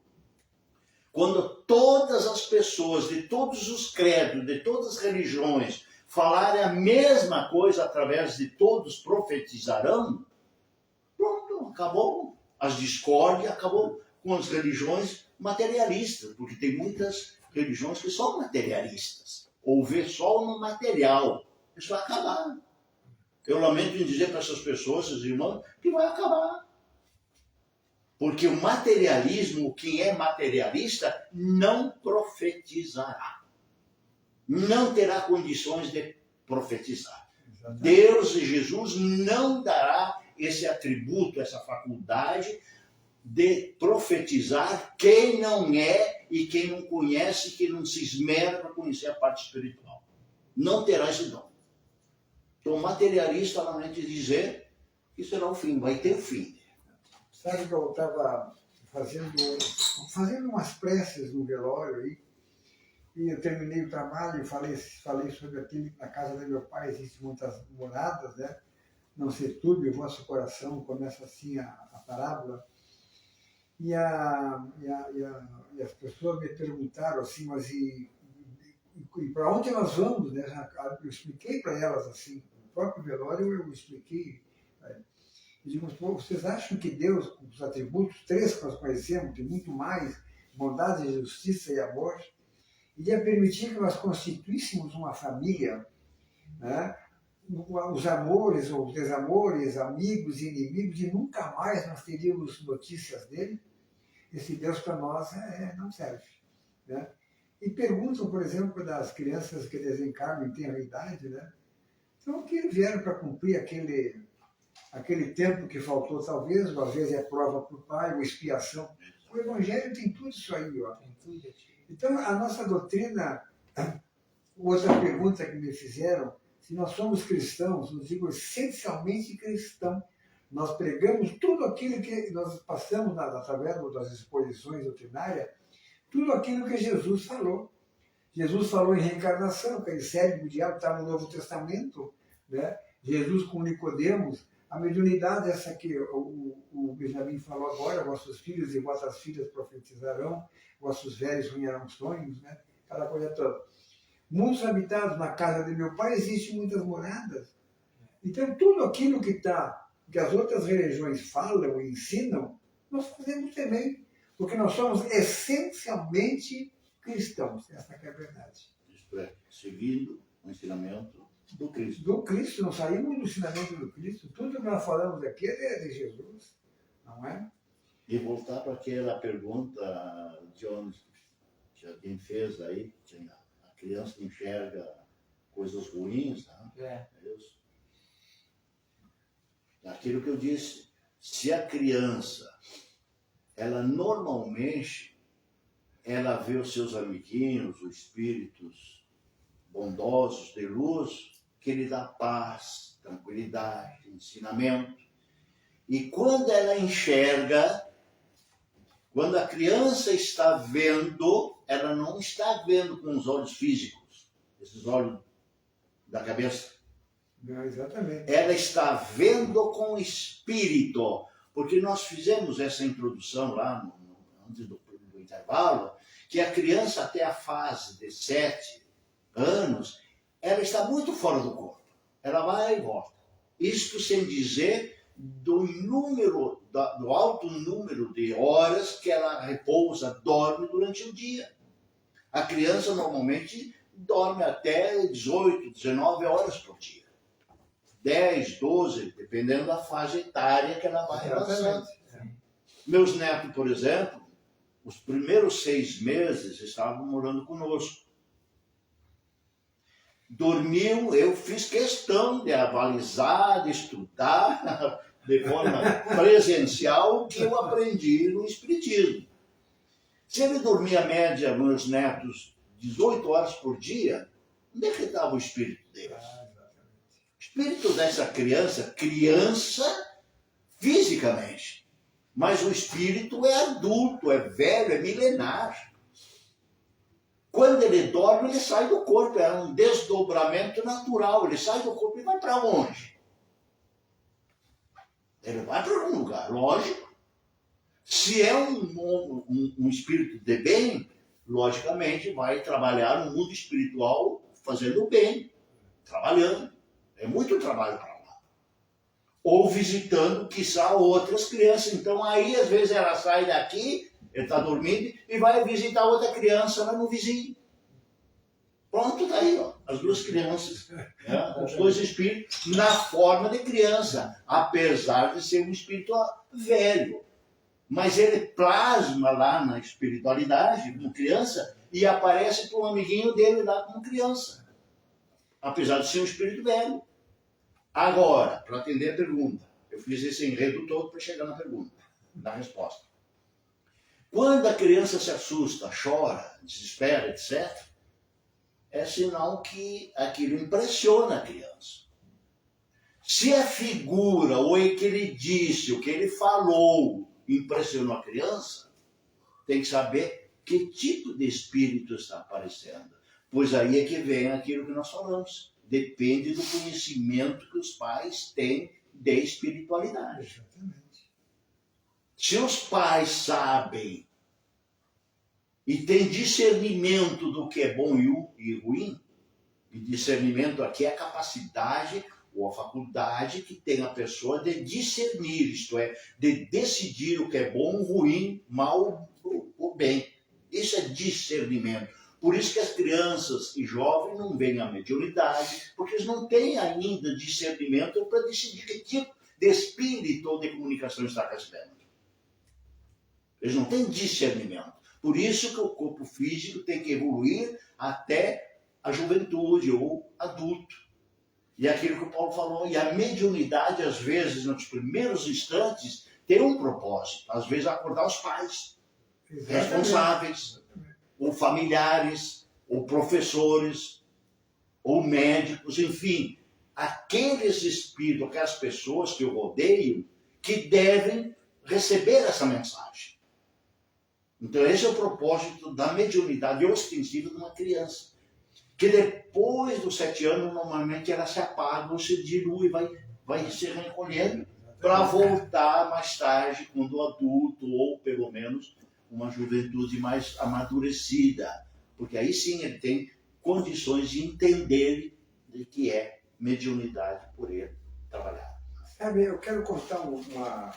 quando todas as pessoas de todos os credos, de todas as religiões, falarem a mesma coisa através de todos profetizarão, pronto, acabou as discórdias, acabou com as religiões materialistas, porque tem muitas religiões que são materialistas, ou vê só no material. Isso vai acabar. Eu lamento em dizer para essas pessoas, esses irmãos, que vai acabar. Porque o materialismo, quem é materialista, não profetizará. Não terá condições de profetizar. Exatamente. Deus e Jesus não dará esse atributo, essa faculdade de profetizar quem não é e quem não conhece, quem não se esmera para conhecer a parte espiritual. Não terá esse dom. Então, o materialista lamenta dizer que será o fim, vai ter o fim. Sabe que eu estava fazendo umas preces no velório aí, e eu terminei o trabalho e falei sobre aquilo que na casa do meu pai existem muitas moradas, né? Não se turbe o vosso coração, começa assim a parábola. E as pessoas me perguntaram assim, mas e para onde nós vamos? Né? Eu expliquei para elas assim, no próprio velório eu expliquei. Né? Eu digo, vocês acham que Deus, com os atributos, 3 que nós conhecemos, tem muito mais, bondade, justiça e amor, iria permitir que nós constituíssemos uma família, né? Os amores ou os desamores, amigos e inimigos, e nunca mais nós teríamos notícias dele? Esse Deus para nós não serve. Né? E perguntam, por exemplo, das crianças que desencarnam em tenra idade, né? Então, que vieram para cumprir aquele tempo que faltou, talvez, às vezes é prova para o pai, ou expiação. O Evangelho tem tudo isso aí. Ó. Então, a nossa doutrina, outra pergunta que me fizeram, se nós somos cristãos, eu digo essencialmente cristão, nós pregamos tudo aquilo que nós passamos através das exposições doutrinárias, tudo aquilo que Jesus falou. Jesus falou em reencarnação, aquele cérebro do diabo está no Novo Testamento, né? Jesus com Nicodemos, a mediunidade, essa que o Benjamin falou agora, vossos filhos e vossas filhas profetizarão, vossos velhos sonharão sonhos, né? Aquela coisa toda. Mundos habitados, na casa de meu pai existem muitas moradas. Então, tudo aquilo que as outras religiões falam e ensinam, nós fazemos também, porque nós somos essencialmente cristãos. Essa que é a verdade. Isto é, seguindo o ensinamento do Cristo. Do Cristo, não saímos do ensinamento do Cristo. Tudo que nós falamos aqui é de Jesus, não é? E voltar para aquela pergunta, John, que alguém fez aí, que a criança enxerga coisas ruins, né? É isso. Aquilo que eu disse, se a criança, ela normalmente, ela vê os seus amiguinhos, os espíritos bondosos de luz, que lhe dá paz, tranquilidade, ensinamento. E quando ela enxerga, quando a criança está vendo, ela não está vendo com os olhos físicos, esses olhos da cabeça. Não, exatamente. Ela está vendo com o espírito, porque nós fizemos essa introdução lá antes do intervalo, que a criança até a fase de 7 anos, ela está muito fora do corpo. Ela vai e volta. Isto sem dizer do alto número de horas que ela repousa, dorme durante o dia. A criança normalmente dorme até 18, 19 horas por dia. 10, 12, dependendo da faixa etária que ela vai avançando. Meus netos, por exemplo, os primeiros 6 meses estavam morando conosco. Dormiam, eu fiz questão de avalizar, de estudar de forma presencial o que eu aprendi no Espiritismo. Se ele dormia a média, meus netos, 18 horas por dia, onde é que estava o espírito deles? O espírito dessa criança fisicamente, mas o espírito é adulto, é velho, é milenar. Quando ele dorme, ele sai do corpo, é um desdobramento natural, ele sai do corpo e vai para onde? Ele vai para algum lugar, lógico. Se é um espírito de bem, logicamente vai trabalhar no mundo espiritual fazendo o bem, trabalhando. É muito trabalho para lá. Ou visitando, quiçá, outras crianças. Então aí, às vezes, ela sai daqui, ele está dormindo, e vai visitar outra criança lá no vizinho. Pronto, tá aí, ó, as duas crianças, né? Os dois espíritos na forma de criança, apesar de ser um espírito velho. Mas ele plasma lá na espiritualidade, como criança, e aparece para um amiguinho dele lá como criança. Apesar de ser um espírito velho. Agora, para atender a pergunta, eu fiz esse enredo todo para chegar na pergunta, na resposta. Quando a criança se assusta, chora, desespera, etc., é sinal que aquilo impressiona a criança. Se a figura, ou o que ele disse, o que ele falou, impressionou a criança, tem que saber que tipo de espírito está aparecendo. Pois aí é que vem aquilo que nós falamos. Depende do conhecimento que os pais têm de espiritualidade. Exatamente. Se os pais sabem e têm discernimento do que é bom e ruim, e discernimento aqui é a capacidade ou a faculdade que tem a pessoa de discernir, isto é, de decidir o que é bom, ruim, mal ou bem. Isso é discernimento. Por isso que as crianças e jovens não veem a mediunidade, porque eles não têm ainda discernimento para decidir que tipo de espírito ou de comunicação está recebendo. Eles não têm discernimento. Por isso que o corpo físico tem que evoluir até a juventude ou adulto. E é aquilo que o Paulo falou, e a mediunidade, às vezes, nos primeiros instantes, tem um propósito. Às vezes, acordar os pais, responsáveis, ou familiares, ou professores, ou médicos, enfim, aqueles espíritos, aquelas pessoas que eu rodeio, que devem receber essa mensagem. Então, esse é o propósito da mediunidade ostensiva de uma criança. Que depois dos 7 anos, normalmente, ela se apaga ou se dilui, vai se recolhendo para voltar mais tarde, quando adulto, ou pelo menos uma juventude mais amadurecida. Porque aí sim ele tem condições de entender de que é mediunidade por ele trabalhar. Sabe, eu quero contar uma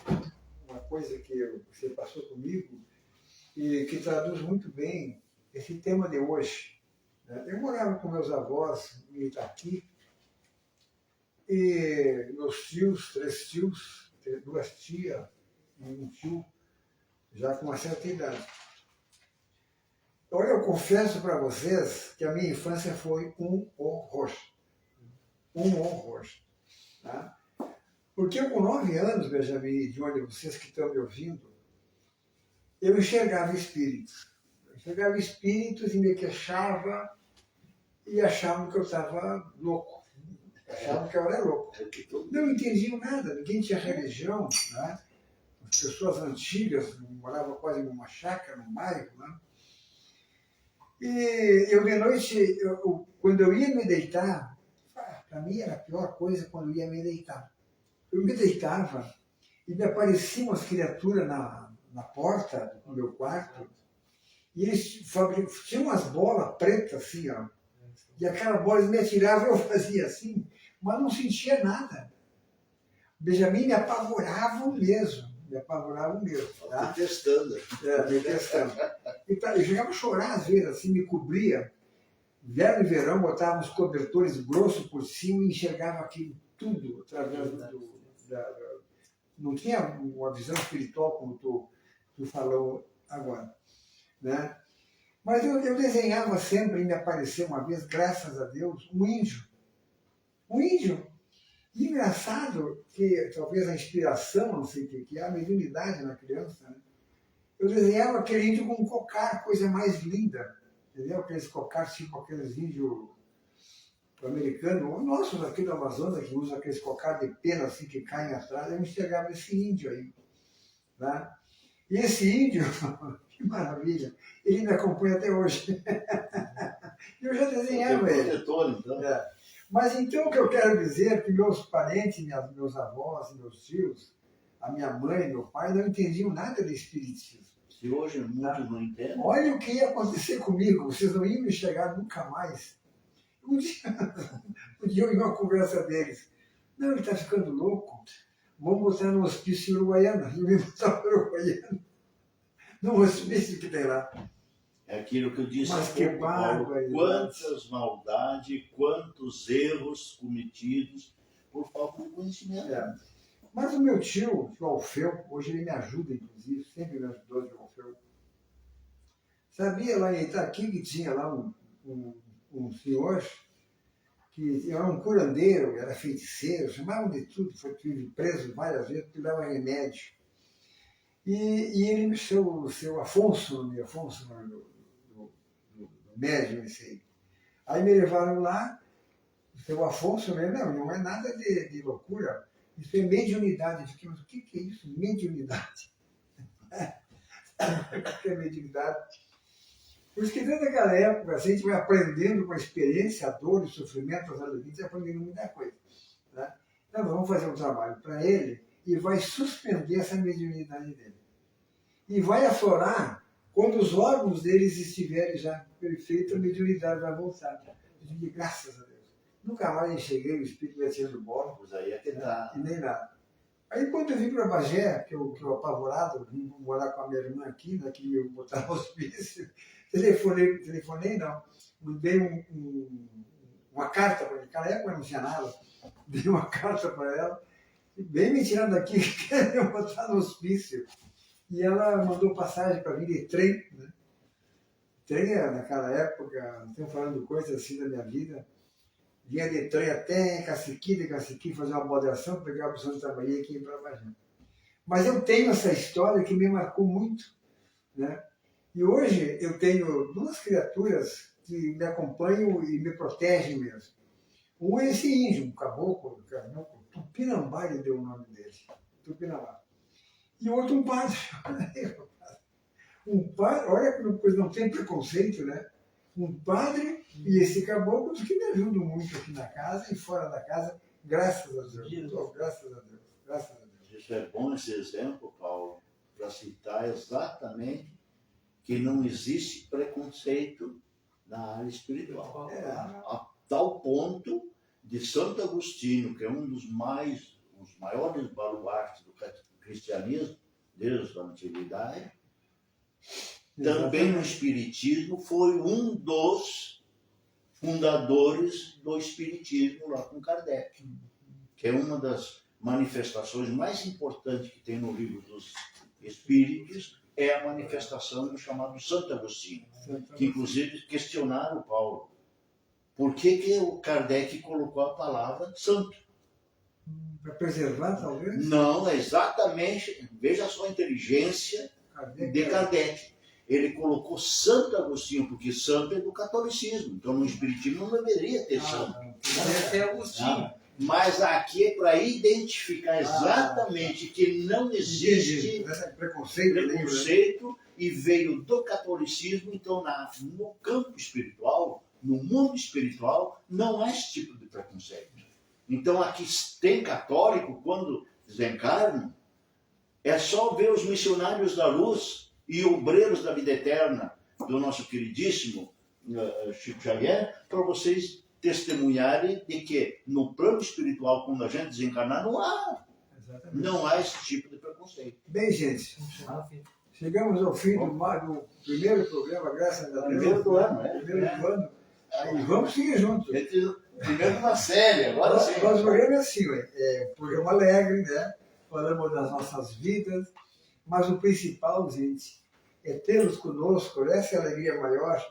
coisa que você passou comigo e que traduz muito bem esse tema de hoje. Eu morava com meus avós em Itaqui e meus tios, 3 tios, 2 tias e um tio, já com uma certa idade. Olha, eu confesso para vocês que a minha infância foi um horror. Um horror. Tá? Porque eu, com 9 anos, Benjamin, de onde vocês que estão me ouvindo, eu enxergava espíritos. Eu enxergava espíritos e me queixava e achavam que eu estava louco. Achavam que eu era louco. Não entendiam nada, ninguém tinha religião. Né? As pessoas antigas moravam quase numa chácara, num bairro. Né? E eu, de noite, quando eu ia me deitar, para mim era a pior coisa quando eu ia me deitar. Eu me deitava e me apareciam as criaturas na porta do meu quarto e eles tinham umas bolas pretas assim, ó. E aquela bola eles me atiravam, eu fazia assim, mas não sentia nada. Benjamin me apavoravam mesmo. Tá? Me testando. Me testando. Eu chegava a chorar às vezes, assim, me cobria. Inverno e verão, botava uns cobertores grossos por cima e enxergava aquilo tudo através não tinha uma visão espiritual como tu falou agora. Né? Mas eu desenhava sempre, e me apareceu uma vez, graças a Deus, um índio. Um índio. E engraçado que talvez a inspiração, não sei o que é, a mediunidade na criança, né? Eu desenhava aquele índio com um cocar, coisa mais linda. Entendeu? Aqueles cocares, tipo aqueles índios americanos, nossos aqui do Amazonas, que usam aqueles cocares de pena assim que caem atrás, eu enxergava esse índio aí. Tá? E esse índio, que maravilha, ele me acompanha até hoje. Eu já desenhava ele. Protetor, então. Mas então o que eu quero dizer é que meus parentes, meus avós, meus tios, a minha mãe, meu pai, não entendiam nada de espiritismo. Se hoje muitos não entendem. Olha o que ia acontecer comigo, vocês não iam me chegar nunca mais. Um dia eu ia uma conversa deles. Não, ele está ficando louco. Vamos botar no hospício Uruguaiana. E me botar para o Uruguaiana. No hospício que tem lá. É aquilo que eu disse Mas há que pouco, Paulo. bárbaro. Quantas maldades, quantos erros cometidos por falta de conhecimento. Mas o meu tio, o Alfeu, hoje ele me ajuda, inclusive, sempre me ajudou de Alfeu. Sabia lá em Itaqui que tinha lá um senhor que era um curandeiro, era feiticeiro, chamavam de tudo, foi preso várias vezes porque dava remédio. E ele, o seu Afonso, do médium, esse aí. Aí me levaram lá, o seu Afonso, né? Não é nada de loucura. Isso é mediunidade. Eu fiquei, mas o que é isso? Mediunidade. O que é mediunidade? Por isso que desde aquela época, assim, a gente vai aprendendo com a experiência, a dor, o sofrimento, as alegrias, vai aprendendo muita coisa. Né? Então, vamos fazer um trabalho para ele e vai suspender essa mediunidade dele. E vai aflorar quando os órgãos deles estiverem já perfeitos, a mediunidade vai voltar. Eu digo, graças a Deus. Nunca mais enxerguei o espírito metido bola. Pois aí é que tá. E nem nada. Aí quando eu vim para Bagé, que eu apavorado, vim morar com a minha irmã aqui, né, que eu botava hospício, telefonei não, dei uma carta para ele, naquela época não tinha nada, dei uma carta para ela, bem me tirando daqui, querendo botar no hospício. E ela mandou passagem para vir de trem, né? Trem, naquela época, estamos falando coisas assim da minha vida, vinha de trem até Caciqui, de Caciqui fazer uma moderação, pegar a opção de trabalhar aqui para Bagé. Mas eu tenho essa história que me marcou muito, né? E hoje eu tenho duas criaturas que me acompanham e me protegem mesmo. Um é esse índio, um caboclo, Tupinambá, ele deu o nome dele, Tupinambá. E o outro um padre. Um padre, olha que coisa, não tem preconceito, né? Um padre e esse caboclo que me ajudam muito aqui na casa e fora da casa, graças a Deus. Oh, graças a Deus, graças a Deus. Isso é bom esse exemplo, Paulo, para citar exatamente que não existe preconceito na área espiritual. A tal ponto de Santo Agostinho, que é um dos maiores baluartes do cristianismo desde a antiguidade, também no Espiritismo foi um dos fundadores do Espiritismo lá com Kardec, que é uma das manifestações mais importantes que tem no livro dos Espíritos, é a manifestação do chamado Santo Agostinho, que inclusive questionaram o Paulo. Por que o Kardec colocou a palavra santo? Para preservar, talvez? Não, exatamente. Veja só a inteligência de Kardec. Ele colocou Santo Agostinho, porque santo é do catolicismo. Então no Espiritismo não deveria ter santo. Deve ter Agostinho. Mas aqui é para identificar exatamente que não existe preconceito e veio do catolicismo. Então no campo espiritual, no mundo espiritual, não há esse tipo de preconceito. Então aqui tem católico, quando desencarnam, é só ver os missionários da luz e obreiros da vida eterna do nosso queridíssimo Chico Xavier, para vocês testemunharem de que no plano espiritual, quando a gente desencarnar, não há esse tipo de preconceito. Bem, gente, chegamos ao fim do primeiro programa, graças a Deus. Primeiro do ano, né? Primeiro do ano. E vamos seguir juntos. Primeiro na série, agora sim. Nosso programa é assim, um programa alegre, né? Falamos das nossas vidas, mas o principal, gente, é tê-los conosco, essa é a alegria maior,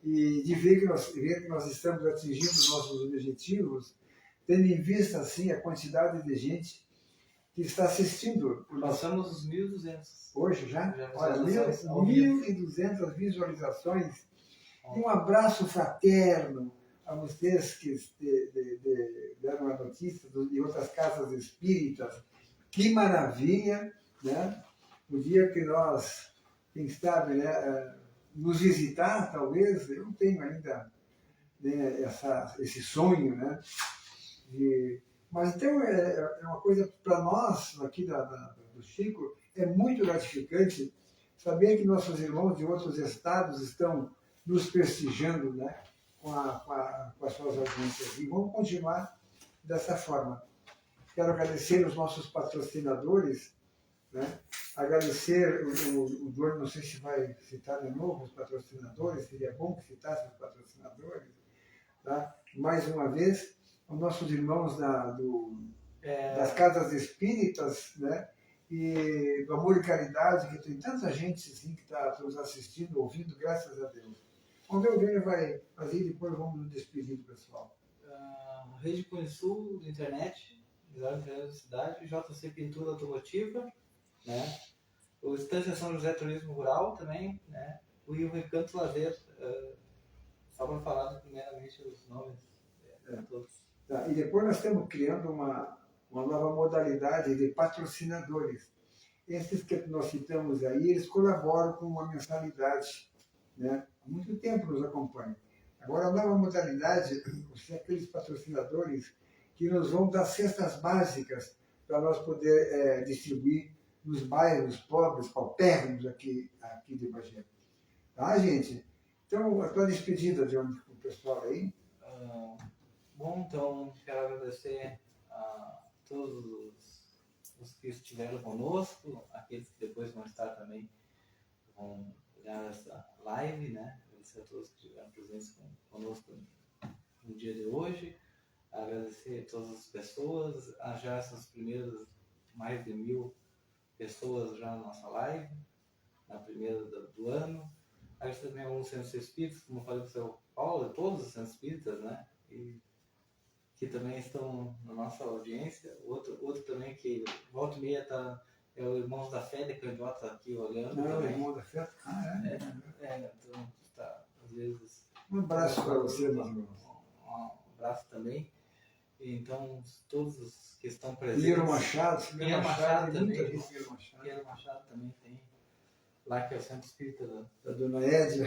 e de ver que nós estamos atingindo nossos objetivos, tendo em vista, assim, a quantidade de gente que está assistindo. Passamos os 1.200. Hoje já? Olha, 1.200 visualizações. E um abraço fraterno a vocês que deram a notícia de outras casas espíritas. Que maravilha, né? O dia que nós, quem sabe, né, nos visitar, talvez, eu não tenho ainda, né, esse sonho, né? Mas então é uma coisa para nós, aqui do Chico, é muito gratificante saber que nossos irmãos de outros estados estão nos prestigiando, né, com as suas audiências. E vamos continuar dessa forma. Quero agradecer os nossos patrocinadores, né? Agradecer o Dor, não sei se vai citar de novo os patrocinadores, seria bom que citasse os patrocinadores. Tá? Mais uma vez, os nossos irmãos das casas espíritas, né? E do Amor e Caridade, que tem tanta gente assim, que está nos assistindo, ouvindo, graças a Deus. Vamos ver o que ele vai fazer e depois vamos nos despedir do pessoal. Rede Consul de internet, da cidade, JC Pintura Automotiva, né? O Estância São José Turismo Rural também, né? E o Recanto Lazer, só para falar primeiramente os nomes todos. Tá? E depois nós estamos criando uma nova modalidade de patrocinadores. Esses que nós citamos aí, eles colaboram com uma mensalidade, né? Há muito tempo nos acompanham. Agora, a nova modalidade, são aqueles patrocinadores que nos vão dar cestas básicas para nós poder distribuir nos bairros pobres, paupérrimos aqui de Bagé. Tá, gente? Então, a tua despedida de onde o pessoal aí. Bom, então, quero agradecer a todos os que estiveram conosco, aqueles que depois vão estar também, vão olhar essa live, né? Agradecer a todos que tiveram presença conosco no dia de hoje. Agradecer a todas as pessoas, já essas primeiras mais de 1000 pessoas já na nossa live, na primeira do ano. Agradecer também alguns centros espíritas, como eu falei para o seu Paulo, todos os centros espíritas, né? E que também estão na nossa audiência. Outro também que volta e meia é o Irmãos da Fé de Candiota aqui olhando. Não, também. Irmão da Fé? Então, tá, às vezes. Um abraço para você, meu irmão. Um abraço também. Então, todos os que estão presentes. Pinheiro Machado também. Pinheiro Machado também tem. Lá que é o Centro Espírita da Dona Édia.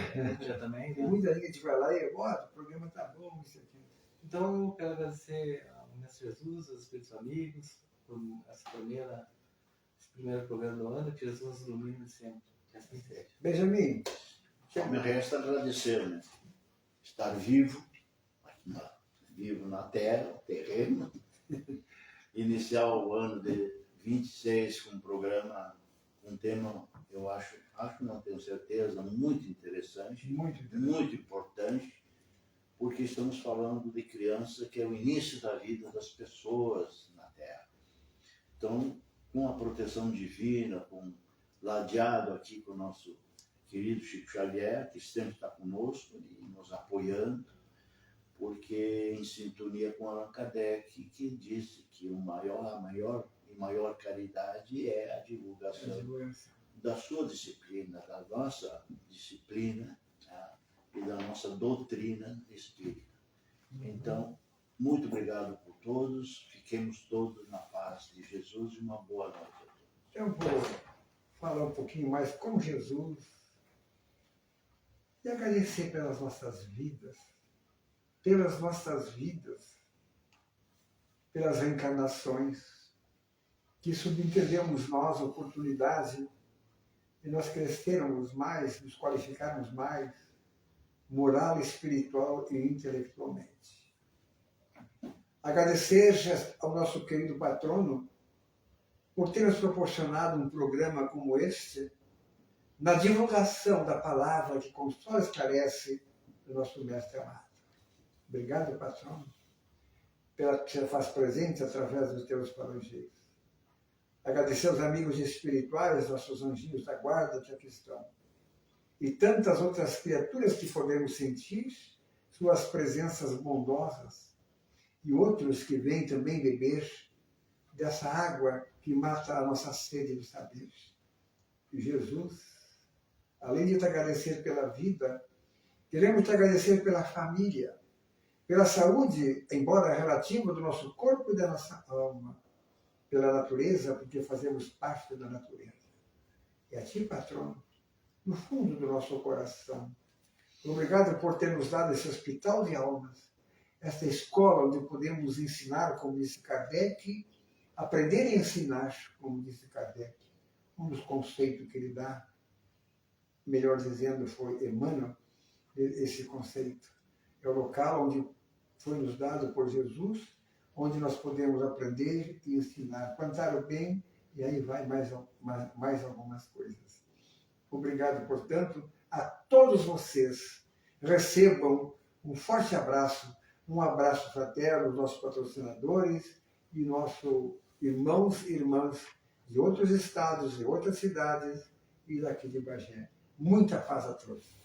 Também. Tem muita gente que vai lá e bota, o programa tá bom, isso aqui. Então, eu quero agradecer ao Mestre Jesus, aos Espíritos Amigos, por esse primeiro programa do ano, que Jesus nos ilumine sempre. Que assim seja. Benjamin. Só me resta agradecer, né? Estar vivo na terra, no terreno, iniciar o ano de 26 com um programa, um tema, eu acho, não tenho certeza, muito interessante, muito importante, porque estamos falando de criança, que é o início da vida das pessoas na Terra. Então, com a proteção divina, ladeado aqui com o nosso querido Chico Xavier, que sempre está conosco e nos apoiando, porque em sintonia com Allan Kardec, que disse que a maior caridade é a divulgação da sua disciplina, da nossa disciplina, e da nossa doutrina espírita. Então, muito obrigado por todos, fiquemos todos na paz de Jesus e uma boa noite a todos. Eu vou falar um pouquinho mais com Jesus e agradecer pelas nossas vidas, pelas reencarnações, que subentendemos nós a oportunidade de nós crescermos mais, nos qualificarmos mais, moral, espiritual e intelectualmente. Agradecer ao nosso querido patrono por ter nos proporcionado um programa como este, na divulgação da palavra que consola e esclarece do nosso mestre amado. Obrigado, patrono, pela que você faz presente através dos teus palangeiros. Agradecer aos amigos espirituais, nossos anjinhos da guarda que aqui estão. E tantas outras criaturas que podemos sentir suas presenças bondosas e outros que vêm também beber dessa água que mata a nossa sede de saber. E Jesus, além de te agradecer pela vida, queremos te agradecer pela família, pela saúde, embora relativa, do nosso corpo e da nossa alma, pela natureza, porque fazemos parte da natureza. E a ti, patrono, no fundo do nosso coração, obrigado por ter nos dado esse hospital de almas, esta escola onde podemos ensinar, como disse Kardec, aprender a ensinar, como disse Kardec, um dos conceitos que ele dá, melhor dizendo, foi Emmanuel, esse conceito. É o local onde foi nos dado por Jesus, onde nós podemos aprender e ensinar, plantar o bem, e aí vai mais algumas coisas. Obrigado, portanto, a todos vocês. Recebam um forte abraço, um abraço fraterno dos nossos patrocinadores e nossos irmãos e irmãs de outros estados, de outras cidades e daqui de Bagé. Muita paz a todos.